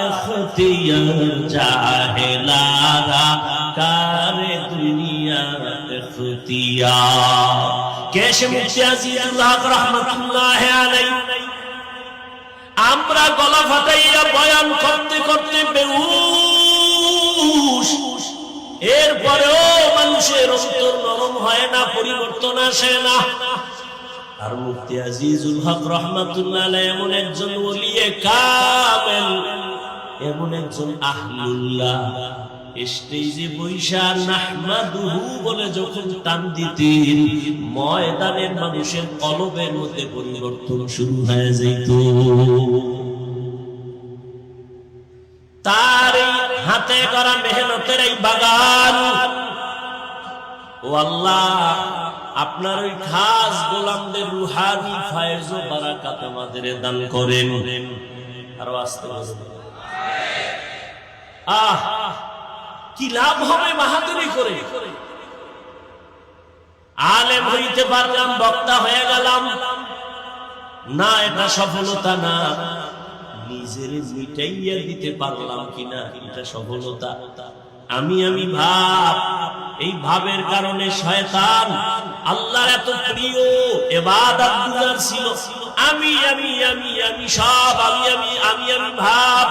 ইখতিয়ার, জাহেলারা কারে দুনিয়া ইখতিয়ার। কেশে মুফতি আজিজুল হক রাহমাতুল্লাহ আলাইহি আমরা গলা ফাটাইয়া বয়ান করতে করতে বেহুশ, এরপরেও মানুষের অন্তর নরম হয় না, পরিবর্তন আসে না। আর মুফতি আজিজুল হক রাহমাতুল্লাহ আলাইহি এমন একজন ওলিয়ে কামেল, এমন একজন আহলুল্লাহ, স্টেজে বৈশা নাহমাদুহু বলে যখন টান দিতেন, ময়দানের মানুষের কলবের মধ্যে পরিবর্তন শুরু হয়ে যেত। তার হাতে করা মেহনতের এই বাগান, ও আল্লাহ আপনার ওই খাস গোলামদের রুহানি ফায়েজ ও বারাকাত আমাদের দান করেন। আরো আস্তে আস্তে কি লাভ হবে বাহাদুরি করে? আলেম হইতে পারলাম, বক্তা হয়ে গেলাম না, এটা সফলতা না। নিজের মিটাইয়া দিতে পারলাম কিনা, এটা সফলতা। আমি ভাব, এই ভাবের কারণে শয়তান আল্লাহর এত প্রিয় ইবাদত গুজার ছিল। আমি সব আমি ভাব,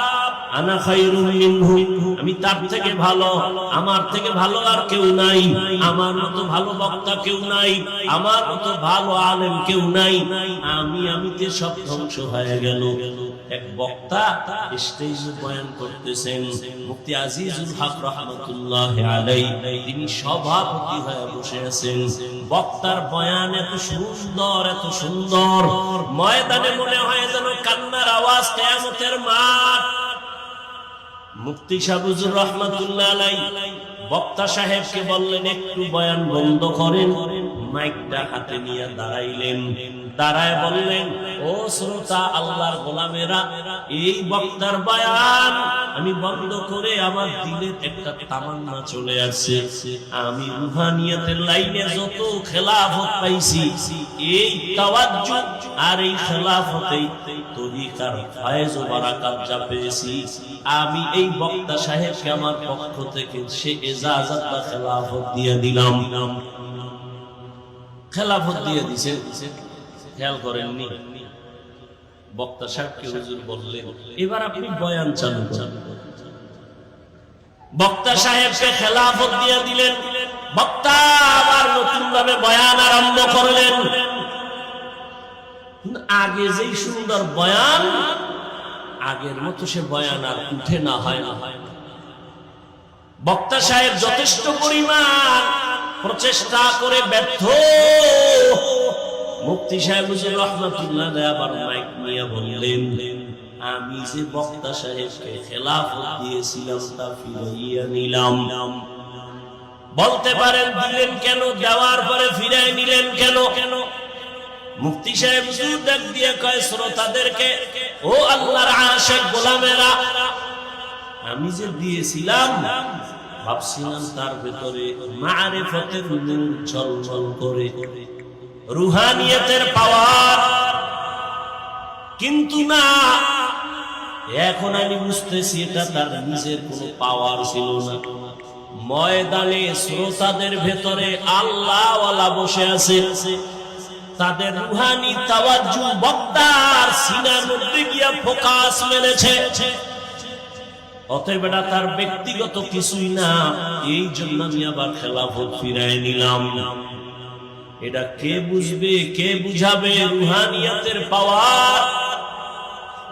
আনা খায়রুম মিনহু, আমি তার থেকে ভালো, আমার থেকে ভালো আর কেউ নাই, আমার মতো ভালো বক্তা কেউ নাই, আমার মতো ভালো আলেম কেউ নাই। আমিতে সব ধ্বংস হয়ে গেল। এক বক্তা স্টেজে বয়ান করতেছেন, মুফতি আজিজুল হক রাহমাতুল্লাহ আলাইহি তিনি সভাপতি হয়ে বসে আছেন। বক্তার বয়ান এত সুন্দর, ময়দানে মনে হয় যেন কান্নার আওয়াজ, কিয়ামতের মাঠ। মুফতি সাহেব হুজুর রাহমাতুল্লাহ আলাইহি বক্তা সাহেবকে বললেন একটু বয়ান বন্ধ করেন। মাইকটা হাতে নিয়ে দাঁড়াইলেন, দাঁড়ায় বললেন, ও শ্রোতা আল্লাহর গোলামেরা, এই বক্তার বয়ান আমি বন্ধ করে আমার দিলের একটা তামান্না চলে আসছে। আমি রুহানিয়াতের লাইনে যত খেলাফত পাইছি, এই তাওয়াজ্জু আর এই খেলাফতেই তরিকার ফায়েজ ও বারাকাত যা পেয়েছি, আমি এই বক্তা সাহেবকে আমার পক্ষ থেকে সে ইজাজত বা খেলাফত দিয়ে দিলাম। খেলাফত দিয়ে দিছে, খেয়াল করেননি? বক্তা সাহেবকে হুজুর বললেন, এবার আপনি বয়ান চালু করেন। বক্তা সাহেবকে খেলাফত দিয়ে দিলেন। বক্তা আবার নতুন ভাবে বয়ান আরম্ভ করলেন। আগে যেই সুন্দর বয়ান, আগের মতো সে বয়ান আর উঠে না, হয় না। বক্তা সাহেব যথেষ্ট পরিমাণ প্রচেষ্টা করে ব্যর্থ। মুফতি সাহেব হুজুর রাহমাতুল্লাহ আলাইহি আবার মাইক নিয়ে বললেন, আমি যে বক্তা সাহেবকে খেলাফত দিয়েছিলাম তা ফিরাইয়া নিলাম। বলতে পারেন দিলেন কেন, দেওয়ার পরে ফিরাই নিলেন কেন? মুফতি সাহেব হুজুর ডাক দিয়ে কয় শ্রোতাদেরকে, ও আল্লাহর আশিক গোলামেরা, আমি যে দিয়েছিলাম ভাবছিলাম তার ভেতরে মারিফতের নূর ঝলঝল করে, রুহানিয়তের পাওয়ার, কিন্তু না, এখন আমি বুঝতেছি এটা তার নিজের কোনো পাওয়ার ছিল না। ময়দানে শ্রোতাদের ভেতরে আল্লাহওয়ালা বসে আছে, তাদের রুহানি তাওয়াজ্জু বক্তার সিনার মধ্যে গিয়া ফোকাস মেরেছে। অতএব এটা তার ব্যক্তিগত কিছুই না, এই জন্য আমি আবার খেলাফত ফিরায় নিলাম। এটা কে বুঝবে, কে বুঝাবে রুহানিয়তের পাওয়ার?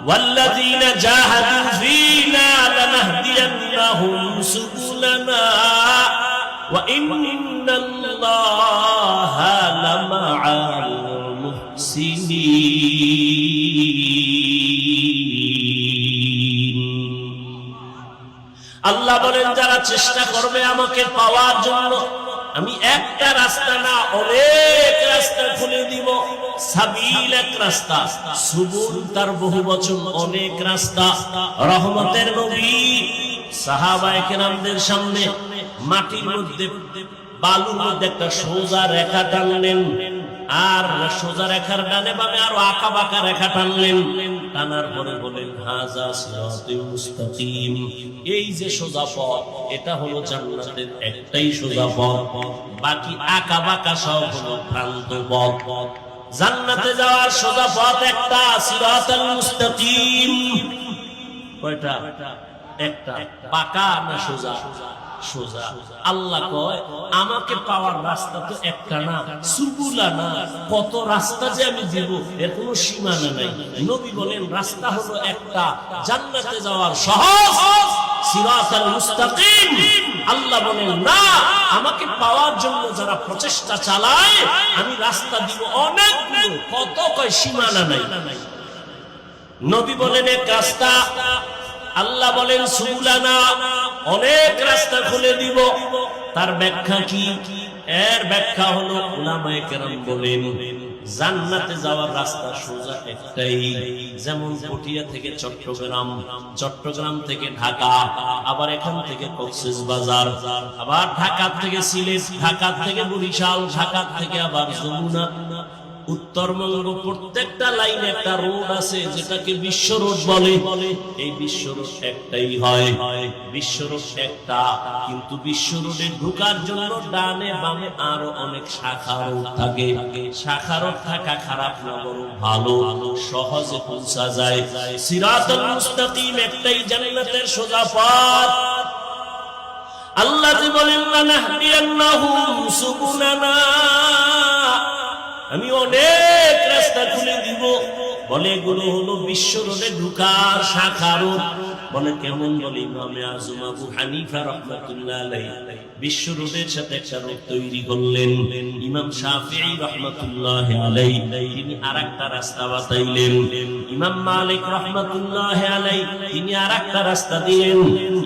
ওয়াল্লাযীনা জাহাদু ফীনা লানাহদিয়ান্নাহুম সুবুলানা ওয়া ইন্নাল্লাহা লামাআল মুহসিনিন। আল্লাহ বলেন যারা চেষ্টা করবে আমাকে পাওয়ার জন্য, আমি একটা রাস্তা না অনেক রাস্তা খুলে দিব। সাবিল এক রাস্তা, সুবুল তার বহু বচন, অনেক রাস্তা। রহমতের নবী সাহাবায়ে কেরামদের সামনে মাটির মধ্যে, বালুর মধ্যে একটা সোজা রেখা টানলেন, আর সোজা রেখার ডানে বামে আরো আঁকা বাঁকা রেখা টানলেন। টানার পরে বলেন হাযা সিরাতুল মুস্তাকিম, এই যে সোজা পথ, এটা হলো জান্নাতের একটাই সোজা পথ, বাকি আঁকা বাঁকা সব হলো ভ্রান্ত পথ। জান্নাতে যাওয়ার সোজা পথ একটা, সিরাতুল মুস্তাকিম। কয়টা? একটা। বাঁকা না সোজা? সোজা। আল্লাহ কয় আমাকে পাওয়ার রাস্তা তো একটা না, সুবুলা না, কত রাস্তা যে আমি দিব এর কোনো সীমানা নাই। নবী বলেন রাস্তা হলো একটা, জান্নাতে যাওয়ার সহজ সিরাতুল মুস্তাকিম। আল্লাহ বলেন না, আমাকে পাওয়ার জন্য যারা প্রচেষ্টা চালায় আমি রাস্তা দিব অনেকগুলো, কত কয় সীমানা নাই। নবী বলেন এক রাস্তা, আল্লাহ বলেন সুবুলানা, অনেক রাস্তা খুলে দিব। তার ব্যাখ্যা কি? এর ব্যাখ্যা হলো উলামায়ে কেরাম বলেন জান্নাতে যাওয়ার রাস্তা সোজা একটাই। যেমন পটিয়া থেকে চট্টগ্রাম, চট্টগ্রাম থেকে ঢাকা, আবার এখান থেকে কক্সবাজার, আবার ঢাকা থেকে সিলেট, ঢাকা থেকে বরিশাল, ঢাকা থেকে আবার যমুনা, উত্তরবঙ্গ। প্রত্যেকটা লাইনে একটা রোড আছে যেটাকে বিশ্ব রোড বলে। এই বিশ্ব রোড একটাই হয়, বিশ্ব রোড একটা, কিন্তু বিশ্ব রোডে ঢোকার জন্য ডানে বামে আরো অনেক শাখা রোড থাকে। শাখা রোড থাকা খারাপ না, বরং ভালো, সহজে পৌঁছা যায়। সিরাতুল মুস্তাকিম একটাই, জান্নাতের সোজা পথ। আল্লাহ যে বলেন লানাহদিয়ান্নাহুম সুবুলানা, আমি অনেক রাস্তা খুলে দিব। বলে এগুলো হলো বিশ্ব রোডে ঢুকার শাখা রোড। বলে কেমন? বলে ইমামে আযম আবু হানিফা রাহমাতুল্লাহ আলাইহি বিশ্ব রোডের সাথে একটা রোড তৈরি করলেন। ইমাম শাফিঈ রাহমাতুল্লাহ আলাইহি তিনি আরেকটা রাস্তা বাতাইলেন। ইমাম মালিক রাহমাতুল্লাহ আলাইহি তিনি আরেকটা রাস্তা দিলেন।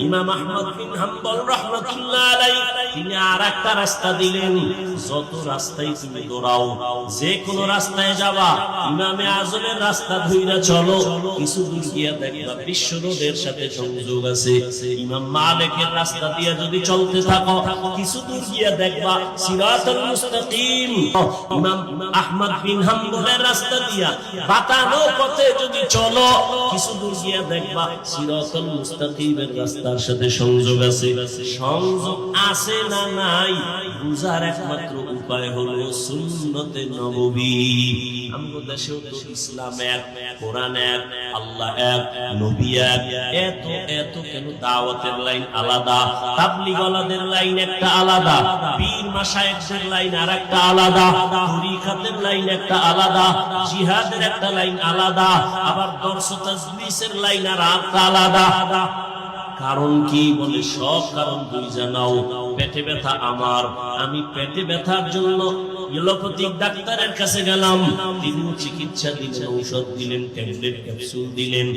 ইমাম আহমদ বিন হাম্বল রাহমাতুল্লাহ আলাইহি তিনি আরেকটা রাস্তা দিলেন। যত রাস্তায় তুমি দৌড়াও, যে কোন রাস্তায় যাবা, ইমামে আযমের রাস্তা ধইরা চলো, কিছু দূর গিয়া দেখবা বিশ্ব রোডের সাথে সংযোগ আছে। ইমাম মালিকের রাস্তা দিয়ে যদি চলতে থাকো, কিছু দূর গিয়া দেখবা সিরাতুল মুস্তাকিম। ইমাম আহমদ বিন হাম্বলের রাস্তা দিয়া বাতানো পথে যদি চলো, কিছু দূর গিয়া দেখবা সিরাতুল মুস্তাকিমের রাস্তার সাথে সংযোগ আছে। সংযোগ আছে না নাই বুঝার একমাত্র উপায় হলো সুন্নতে নববী। আমগো দেশেও তো ইসলাম এক, কোরআন এক, আল্লাহ এক, নবী এক। এত এত কেন দাওয়াতের লাইন আলাদা, তাবলীগওয়ালাদের লাইন একটা আলাদা, পীর মাশায়েখদের লাইন আরেকটা আলাদা, তরিকাতের লাইন একটা আলাদা, জিহাদের একটা লাইন আলাদা, আবার দরস তাজলিসের লাইন আরেকটা আলাদা। কারণ কি? বলে সব কারণ তুই জানাও। পেটে ব্যথা আমার, আমি পেটে ব্যথার জন্য এলোপ্যাথিক ডাক্তারের কাছে গেলাম, তিনি চিকিৎসা দিলেন, ঔষধ দিলেন, ট্যাবলেট ক্যাপসুল দিলেন।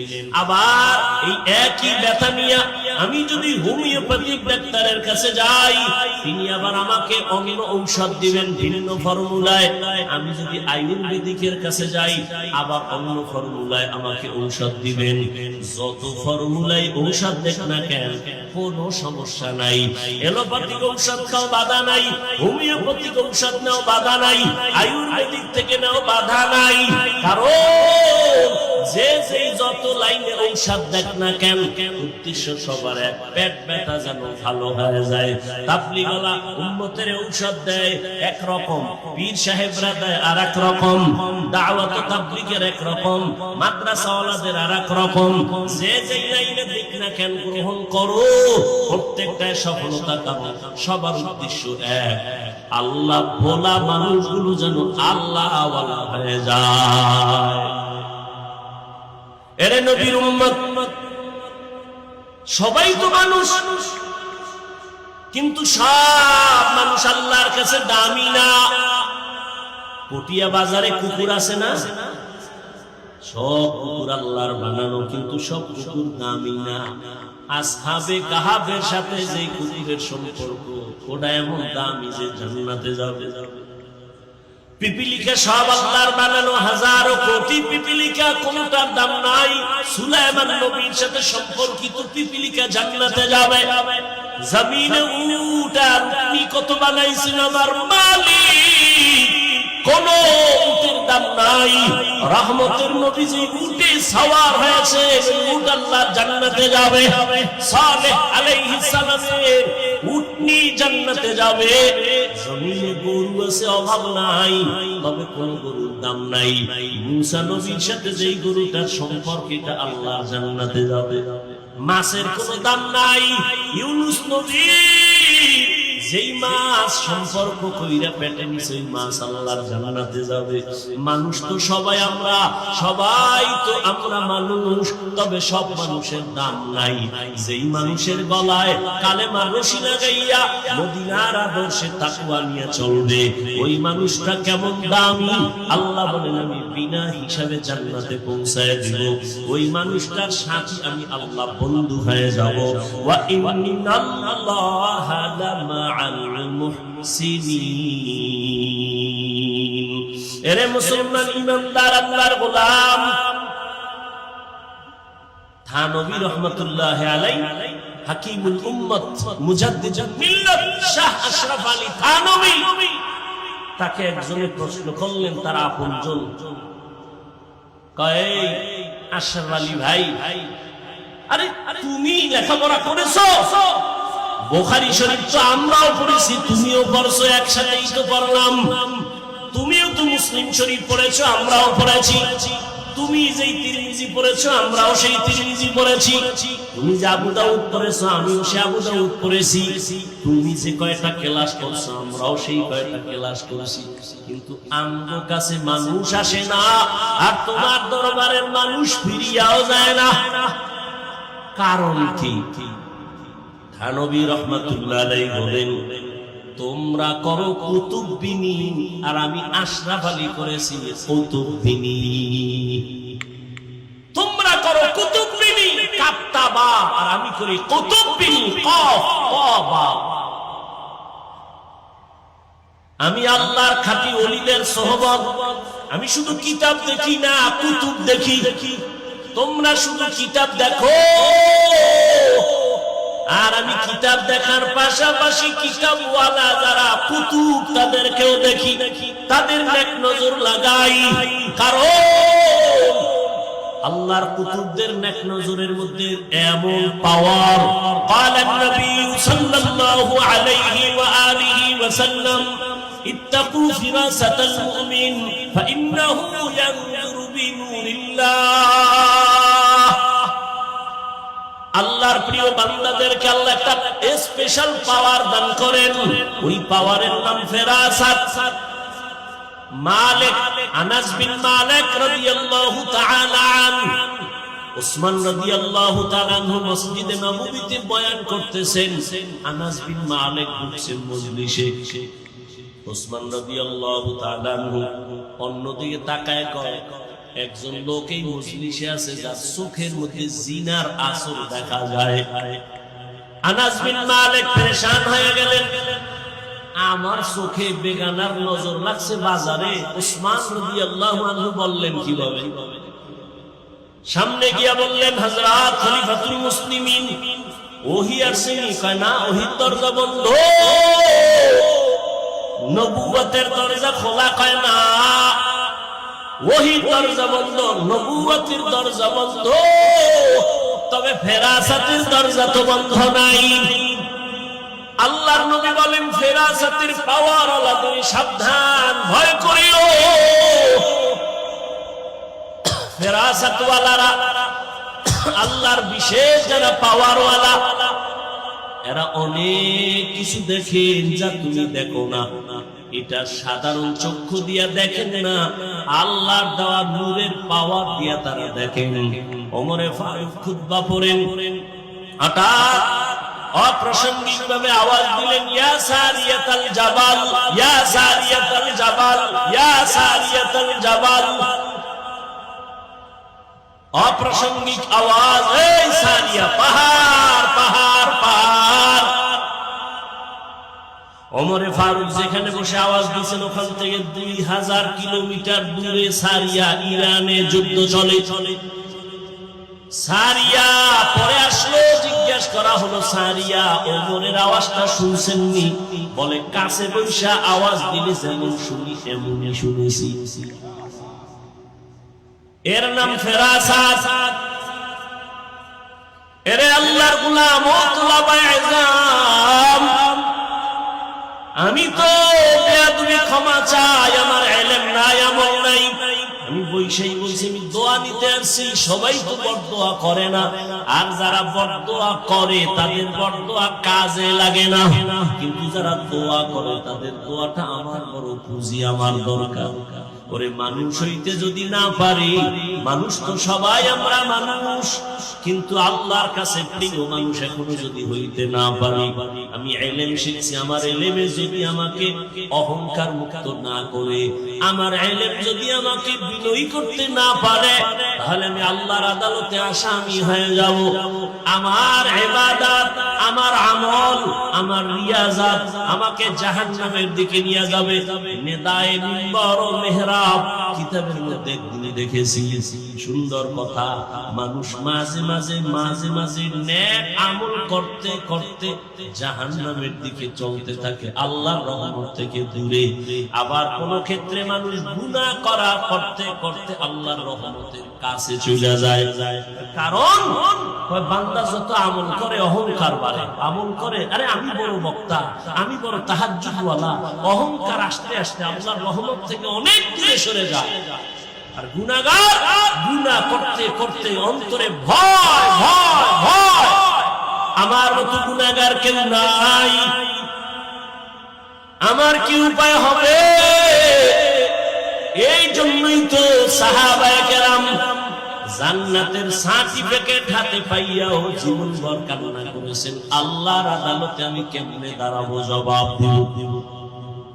আবার এই একই ব্যথা নিয়ে আমি যদি হোমিওপ্যাথিক ডাক্তারের কাছে যাই, তিনি আবার আমাকে অন্য ঔষধ দিবেন ভিন্ন ফর্মুলায়। আমি যদি আয়ুর্বেদিকের কাছে যাই, আবার অন্য ফর্মুলায় আমাকে ঔষধ দিবেন। যত ফর্মুলায় ঔষধ দেখ না কেন, কোনো সমস্যা নাই। এলোপ্যাথিক ঔষধ খাও, বাধা নাই। হোমিওপ্যাথিক ঔষধ নাও, বাধা নাই। আয়ুর্বেদিক থেকে নাও, বাধা নাই। কারণ যে যেই যত লাইনে ঔষধ দেখ না কেন, উদ্দেশ্য সবার এক, পেট ব্যথা যেন ভালো হয়ে যায়। তাবলীগওয়ালা উম্মতের ঔষধ দেয় একরকম, পীর সাহেবরা দেয় আর এক রকম, দাওয়াত ও তাবলীগের এক রকম, মাদ্রাসাওয়ালাদের আর এক রকম। যে যেই লাইনে দেখ না কেন গ্রহণ করো, প্রত্যেকটায় সফলতা কামনা। সবার উদ্দেশ্য এক, আল্লাহ ভোলা মানুষগুলো যেন আল্লাহ ওয়ালা হয়ে যায়। এরে নবীর উম্মত, সবাই তো মানুষ, কিন্তু সব মানুষ আল্লাহর কাছে দামি না। পটিয়া বাজারে কুকুর আছে না, সব কুকুর আল্লাহর বানানো, কিন্তু সব কুকুর দামি না। আসহাবে কাহাবের সাথে যে কুকুরের সম্পর্ক, ওটা এমন দামি যে জান্নাতে যাবে। পিপিলিকা সব আল্লাহর বানানো, হাজারো কোটি পিপিলিকা, কোনটার দাম নাই। সুলাইমান নবীর সাথে সম্পর্কিত পিপিলিকা জান্নাতে যাবে। জমিনে উট আর উটনি কত বানাইছেন আমার মালিক, কোন উটের দাম নাই। রহমতের নবী যে উটে সওয়ার হয়েছে, উট আল্লাহর জান্নাতে যাবে। সালেহ আলাইহিস সালামের উটনি জান্নাতে যাবে। জমিনে গরু আছে, অভাব নাই, তবে কোন গরুর দাম নাই। মুসা নবীর সাথে যেই গরুটার সম্পর্কটা আল্লাহর জান্নাতে যাবে। মাছের কোনো দাম নাই। ইউনুস নবী যেই মাছ সম্পর্ক কইরা পেটে নিছে, ওই মাছ আল্লাহর জান্নাতে যাবে। মানুষ তো সবাই আমরা, সবাই তো আমরা মানুষ, তবে সব মানুষের দাম নাই। যেই মানুষের গলায় কালেমা রশি লাগাইয়া মদিনার আদর্শে তাকওয়া নিয়ে চলবে, ওই মানুষটা কেমন দামি। আল্লাহ বলেন, আমি বিনা হিসাবে জান্নাতে পৌঁছায় দিব। ওই মানুষটার সাথে আমি আল্লাহ বন্ধু হয়ে যাব। ওয়া ইন্নাল্লাহা লামা এরে মুসলমান ইমানদার আল্লাহর গোলাম, থানবী রহমাতুল্লাহ আলাইহি, হাকিমুল উম্মত, মুজাদ্দিদুল মিল্লাত, শাহ আশরাফ আলী থানবী, তাকে একজনে প্রশ্ন করলেন, তার আপনজন, কয় আশরাফ আলী ভাই, আরে তুমি লেখাপড়া করেছো? বুখারী শরীফ তো আমরাও পড়েছি, তুমিও পড়ছো, একসাথেই তো পড়লাম। তুমিও তো মুসলিম শরীফ পড়েছো, আমরাও পড়েছি। তুমি যেই তিরমিজি পড়েছো, আমরাও সেই তিরমিজি পড়েছি। তুমি যে আবু দাউদ পড়েছো, আমিও সে আবু দাউদ পড়েছি। তুমি যে কয়টা ক্লাস করছো, আমরাও সেই কয়টা ক্লাস করেছি। কিন্তু আমার কাছে মানুষ আসে না, আর তোমার দরবারের মানুষ ফিরিয়াও যায় না। কারণ কি? থানবী রহমাতুল্লাহ আলাইহি বলেন, তোমরা করো কুতুববিনী, আর আমি আশরাফ আলী করেছি কুতুববিনী। তোমরা করো কুতুববিনী, কাফতাবা, আর আমি করি কুতুববিনী, কফ কবা। আমি আল্লাহর খাঁটি ওলিদের সোহবত। আমি শুধু কিতাব দেখি না, কুতুব দেখি। তোমরা শুধু কিতাব দেখো, আর আমি কিতাব দেখার পাশাপাশি কিতাবওয়ালা যারা কুতুব, তাদেরকেও দেখি, তাদের নেক নজর লাগাই। কারণ আল্লাহর কুতুবদের নেক নজরের মধ্যে এমন পাওয়ার। ক্বালান নবী সাল্লাল্লাহু আলাইহি ওয়া আলিহি ওয়া সাল্লাম, ইত্তাকু ফিরাসাতাল মুমিন ফাইন্নাহু ইয়ানজুরু বিনুরিল্লাহ। আল্লাহর প্রিয় বান্দাদেরকে আল্লাহ একটা স্পেশাল পাওয়ার দান করেন। ওই পাওয়ারের নাম ফেরাসাত। মালিক আনাস বিন মালিক রাদিয়াল্লাহু তাআলা আনহু, উসমান রাদিয়াল্লাহু তাআলা আনহু মসজিদে নববীতে বয়ান করতেছেন। আনাস বিন মালিক বলছেন মজলিসে, উসমান রাদিয়াল্লাহু তাআলা আনহু অন্যদিকে তাকায় কয়, একজন লোক এই মজলিসে আছে যার চোখের মধ্যে জিনার আসর দেখা যায়। আনাস বিন মালিক পেরেশান হয়ে গেলেন, আমার চোখে বেগানার নজর লাগছে বাজারে। উসমান রাদিয়াল্লাহু আনহু বললেন কিভাবে? সামনে গিয়া বললেন, হযরত খলিফাতুল মুসলিমিন ওহী আসেনি? কয় না, ওহীর দরজা বন্ধ, নবুয়তের দরজা খোলা। কয় না, ওহীর দরজা বন্ধ, নবুয়তের দরজা বন্ধ, তবে ফেরাসাতের দরজা তো বন্ধ নাই। আল্লাহর নবী বলেন, ফেরাসাতের পাওয়ার ওয়ালা তুমি সাবধান, ভয় করিও। ফেরাসাত ওয়ালারা, আল্লাহর বিশেষ যারা পাওয়ার ওয়ালা, এরা অনেক কিছু দেখেন যা তুমি দেখো না। এটা সাধারণ চক্ষু দিয়া দেখেন না, আল্লাহর দেওয়া নূরের পাওয়ার দিয়া তারা দেখেন। ওমরে ফারুক খুতবা পড়েন, হঠাৎ অপ্রাসঙ্গিক ভাবে আওয়াজ দিলেন, ইয়া সারিয়াতাল জাবাল, ইয়া সারিয়াতাল জাবাল, ইয়া সারিয়াতাল জাবাল। অপ্রাসঙ্গিক আওয়াজ, এই সারিয়া, পাহাড় পাহাড় পাহাড়। ওমরে ফারুক যেখানে বসে আওয়াজ দিয়েছেন, ওখান থেকে 2000 কিলোমিটার দূরে সারিয়া, ইরানে যুদ্ধ চলে। সারিয়া পরে আসলো, জিজ্ঞেস করা হলো, সারিয়া ওমরের আওয়াজটা শুনছেননি? বলে, কাছে বৈশা আওয়াজ দিলে যেমন শুনি এমনই শুনেছি। এর নাম ফেরাসাত। এরে আল্লাহর গোলাম ও তুলাবায়ে ইলম, আমি তো বেয়াদবি ক্ষমা চাই, আমার ইলম নাই, আমল নাই। আমি বৈশাই বলছি, আমি দোয়া নিতে আসছি। সবাই তো বড়দোয়া করে না, আর যারা বড়দোয়া করে তাদের বড়দোয়া কাজে লাগে না, কিন্তু যারা দোয়া করে তাদের দোয়াটা আমার বড় পুঁজি, আমার দরকার। ওরে মানুষ হইতে যদি না পারি, মানুষ তো সবাই আমরা মানুষ, কিন্তু আল্লাহর কাছে প্রিয় মানুষ এখনো যদি হইতে না পারি, আমি ইলম শিখছি, আমার ইলমে যদি আমাকে অহংকার মুক্ত না করে, আমার ইলম যদি আমাকে বিনয়ী করতে না পারে, তাহলে আমি আল্লাহর আদালতে আসামি হয়ে যাব। আমার ইবাদত, আমার আমল, আমার রিয়াজাত আমাকে জাহান্নামের দিকে নিয়ে যাবে। নেদায়ে মিম্বর ও মেহরাব কিতাবের মধ্যে দেখেছি, সুন্দর কথা। মানুষ মাঝে মাঝে মাঝে মাঝে নেক আমল করতে করতে জাহান্নামের দিকে চলতে থাকে, আল্লাহর রহমত থেকে দূরে। আবার কোন ক্ষেত্রে মানুষ গুনাহ করা করতে করতে আল্লাহর রহমতের কাছে চলে যায়। কারণ বান্দা যত আমল করে অহংকার বাড়ে। আমল করে, আরে আমি বড় বক্তা, আমি বড় তাহাজ্জুদওয়ালা, অহংকার আসতে আসতে আল্লাহর রহমত থেকে অনেক দূরে সরে যায়। আর গুনাহগার গুনাহ করতে করতে অন্তরে ভয় ভয় ভয়, আমার মতো গুনাহগার কেউ নাই, আমার কি উপায় হবে? এই জন্যই তো সাহাবায়ে কেরাম জান্নাতের সার্টিফিকেট হাতে পাইয়াও জীবনভর কামনা করেছেন, আল্লাহর আদালতে আমি কেমনে দাঁড়াবো, জবাব দিব।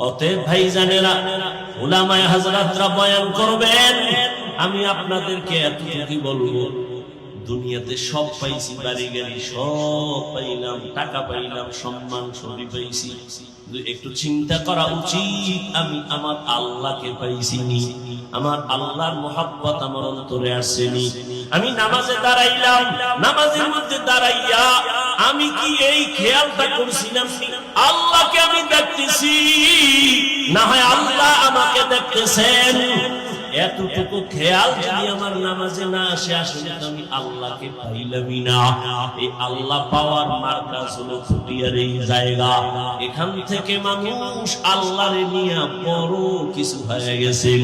অতএব ভাইজানেরা, উলামায়ে হযরতরা বয়ান করবেন, আমি আপনাদেরকে এতটুকু বলবো, দুনিয়াতে সব পাইছি, বাড়ি গাড়ি সব পাইলাম, টাকা পাইলাম, সম্মান সবই পাইছি, একটু চিন্তা করা উচিত আমি আমার আল্লাহকে পাইছিনি, আমার আল্লাহর মহব্বত আমার অন্তরে আসেনি। আমি নামাজে দাঁড়াইলাম, নামাজের মধ্যে দাঁড়াইয়া আমি কি এই খেয়ালটা করছিলাম আল্লাহকে আমি দেখতেছি, না হয় আল্লাহ আমাকে দেখতেছেন? এতটুকু খেয়াল যদি আমার নামাজে না আসে, আসলে আমি আল্লাহকে পাইলামই না। এই আল্লাহ পাওয়ার মার্কাজ হলো ফুটিয়ার এই জায়গা। এখান থেকে মানুষ আল্লাহরে নিয়ে বড় কিছু হয়ে গেছেন,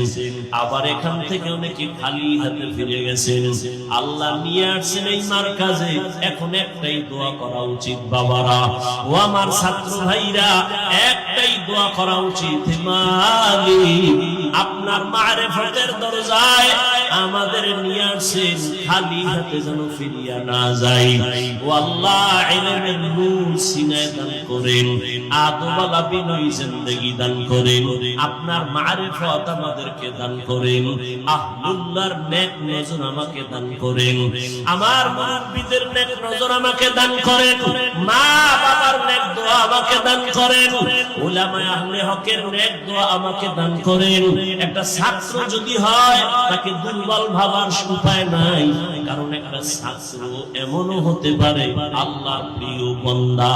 আবার এখান থেকে অনেকে খালি হাতে ফিরে গেছেন। আল্লাহ নিয়ে আসছেন এই মার্কাজে। এখন একটাই দোয়া করা উচিত বাবারা ও আমার ছাত্র ভাইরা, একটাই দোয়া করা উচিত, মালিক আপনার মারিফতে রহমতের দরজায় আমাদের নিয়ে আসেন, খালি হাতে যেন ফিরিয়া না যাই। ও আল্লাহ, ইলমের নূর সিনায় দান করেন, আদওয়ালা বিনয়ী জিন্দেগি দান করেন, আপনার মারিফত আমাদেরকে দান করেন, আহলুল্লাহর নেক নজর আমাকে দান করেন, আমার মুরব্বিদের নেক নজর আমাকে দান করেন, মা বাবার নেক দোয়া আমাকে দান করেন, উলামায়ে আহলে হকের নেক দোয়া আমাকে দান করেন। একটা ছাত্র যদি হয় তাকে দুর্বল ভাবার উপায় নাই, কারণ একটা ছাত্র এমনও হতে পারে আল্লাহর প্রিয় বান্দা,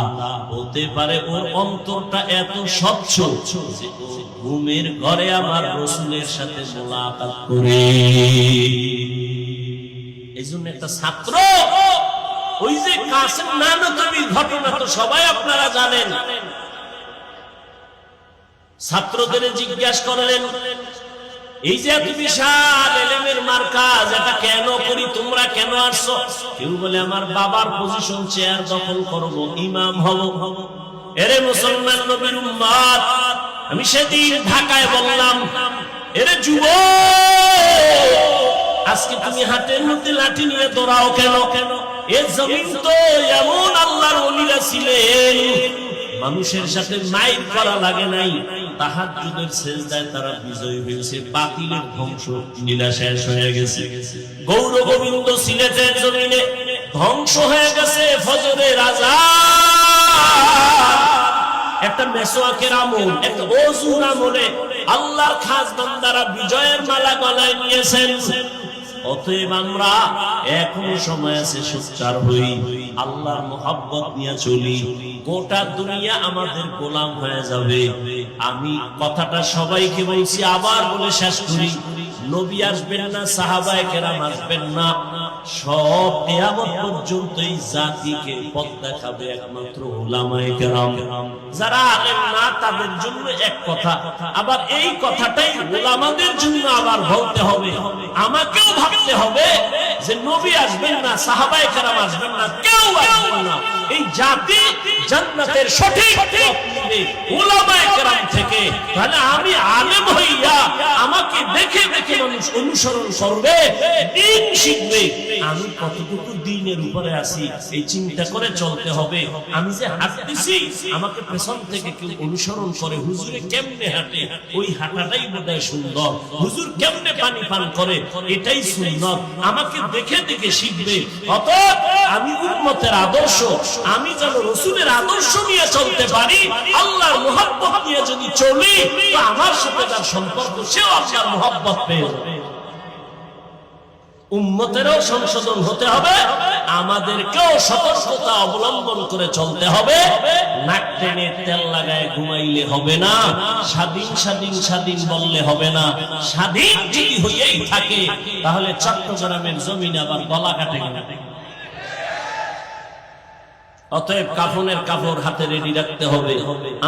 হতে পারে ওর অন্তরটা এত স্বচ্ছ যে ও ঘুমের ঘরে আমার রাসূলের সাথে মুলাকাত করে। এইজন্য একটা ছাত্র, ওই যে কাসেম নানতুবির ঘটনা তো সবাই আপনারা জানেন, ছাত্রদের জিজ্ঞাসা করলেন, এই যে এত বিশাল ইলমের মার্কাজ, এটা কেন করি, তোমরা কেন আসছো? কেউ বলে আমার বাবার পজিশন চেয়ার দখল করব, ইমাম হব। এরে মুসলমান নবীর উম্মত, আমি সেদিন ঢাকায় বললাম, এরে যুবক, আজকে তুমি হাতের মধ্যে লাঠি নিয়ে দৌড়াও কেন? এই জমিন তো এমন আল্লাহর ওলিরা ছিলেন, মানুষের সাথে মাইর করা লাগে নাই, তাহাজ্জুদের সিজদায় তারা বিজয়ী হয়েছে, বাতিলের ধ্বংস লীলা শেষ হয়ে গেছে। গৌর গোবিন্দ সিলেটের জমিনে ধ্বংস হয়ে গেছে ফজরের আযান। একটা মেসওয়াকের আমল, একটা ওযুর আমলে আল্লাহর খাস বান্দারা বিজয়ের মালা গলায় নিয়েছেন। অতএব আমরা এখনো সময় আছে, সোচ্চার হই, আল্লাহর মোহাব্বত নিয়ে চলি, গোটা দুনিয়া আমাদের গোলাম হয়ে যাবে। আমি কথাটা সবাইকে বলছি, আবার বলে শেষ করি, নবী আসবেন না, সাহাবায়ে কেরাম আসবেন না, সব কিয়ামত পর্যন্ত এই জাতিকে পথ দেখাবে একমাত্র উলামায়ে কেরাম। যারা আলেম না তাদের জন্য এক কথা, আবার এই কথাটাই উলামাদের জন্য আবার বলতে হবে, আমাকেও ভাবতে হবে যে নবী আসবেন না, সাহাবায়ে কেরাম আসবেন না, কেউ আসবেন না, এই জাতি জান্নাতের সঠিক পথ নিবে উলামায়ে কেরাম থেকে। তাহলে আমি আলেম হইয়া আমাকে দেখে দেখে মানুষ অনুসরণ করবে, দিন শিখবে, আমি কতটুকু দিনের উপরে আছি এই চিন্তা করে চলতে হবে। আমি যে হাঁটতেছি, আমাকে পেছন থেকে কেউ অনুসরণ করে, হুজুরে কেমনে হাঁটে, ওই হাঁটাটাই বোধহয় সুন্দর, হুজুর কেমনে পানি পান করে, এটাই সুন্নত, আমাকে দেখে দেখে শিখবে। অতএব আমি উম্মতের আদর্শ, আমি যেন রাসূলের আদর্শ নিয়ে চলতে পারি, আল্লাহর মুহাব্বত নিয়ে যদি চলি, তো আমার সাথে তার সম্পর্ক, সেও আল্লাহর মুহাব্বত পেয়ে যাবে। উম্মতেরও সংশোধন হতে হবে, আমাদেরকেও সতর্কতা অবলম্বন করে চলতে হবে। নাক টেনে তেল লাগায় ঘুমাইলে হবে না, স্বাধীন স্বাধীন স্বাধীন বললে হবে না। স্বাধীন যদি হইয়াই থাকে, তাহলে চট্টগ্রামের জমিন আবার গলা কাটে। অতএব কাফনের কাপড় হাতে রেডি রাখতে হবে,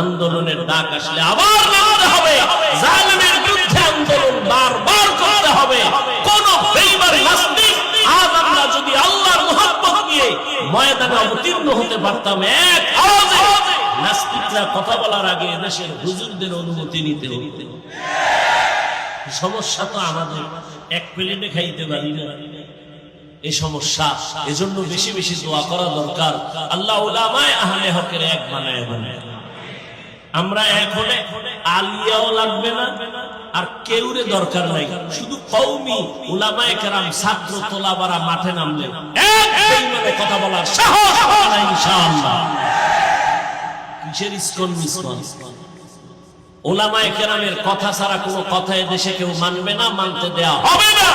আন্দোলনের ডাক আসলে আবার নামতে হবে, জালিমের বিরুদ্ধে আন্দোলন বারবার করতে হবে। কোন বেঈমান নাস্তিক, আজ আমরা যদি আল্লাহর মুহাব্বত নিয়ে ময়দানে অবতীর্ণ হতে পারতাম, এক আওয়াজে নাস্তিকরা কথা বলার আগে দেশের হুজুরদের অনুমতি নিতে হতো। সমস্যা তো আমাদের, এক প্লেটে খাইতে পারি না, এই সমস্যা। এজন্য বেশি বেশি দোয়া করা দরকার, আল্লাহ উলামায়ে আহলে হকের এক বানায় বানায়। আমরা এখন আলিয়াও লাগবে না, আর কেউরে দরকার নাই, শুধু কওমি উলামায়ে কেরাম ছাত্র তোলাবারা মাঠে নামলে এক বেঈমানে কথা বলার সাহস হবে না ইনশাআল্লাহ। কিসের ইসকন মিসকন? উলামায়ে কেরামের কথা ছাড়া কোনো কথা দেশে কেউ মানবে না, মানতে দেয়া হবে না।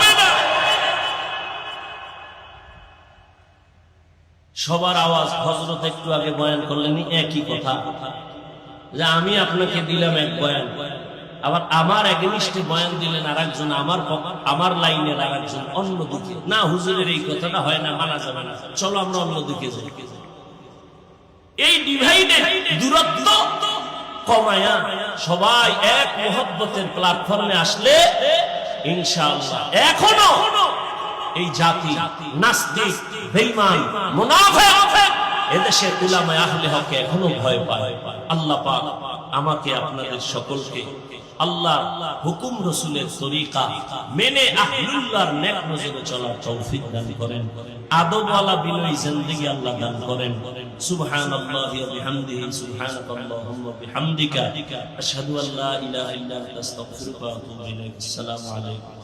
সবার আওয়াজ, হযরত একটু আগে বয়ান করলেন একই কথা, যে আমি আপনাকে দিলাম এক বয়ান, আবার আমার এগেইনস্টে বয়ান দিলেন আরেকজন, আমার লাইনের আরেকজন অন্যদিকে। না, হুজুরের এই কথাটা হয় না, মানা যাবে না, চলো আমরা অন্যদিকে যাই। এই ডিভাইডেড দূরত্ব কমায়া সবাই এক মুহাব্বতের প্ল্যাটফর্মে আসলে ইনশাআল্লাহ এখনো এই জাতি নাস্তিক, বেঈমান, মুনাফিক এদেশের উলামায়ে আহলে হক এখনো ভয় পায়। আল্লাহ পাক আমাকে আপনাদের সকলকে আল্লাহ হুকুম রাসূলের তরিকা মেনে আহলুল্লাহর নেক নজরে চলার তৌফিক দান করেন, আদবওয়ালা বিনয়ী জিন্দেগি আল্লাহ দান করেন। সুবহানাল্লাহি ওয়া বিহামদিহি, সুবহানাকাল্লাহুম্মা ওয়া বিহামদিকা, আশহাদু আল লা ইলাহা ইল্লা আনতা, আস্তাগফিরুকা ওয়া আতুবু ইলাইক। আসসালামু আলাইকুম।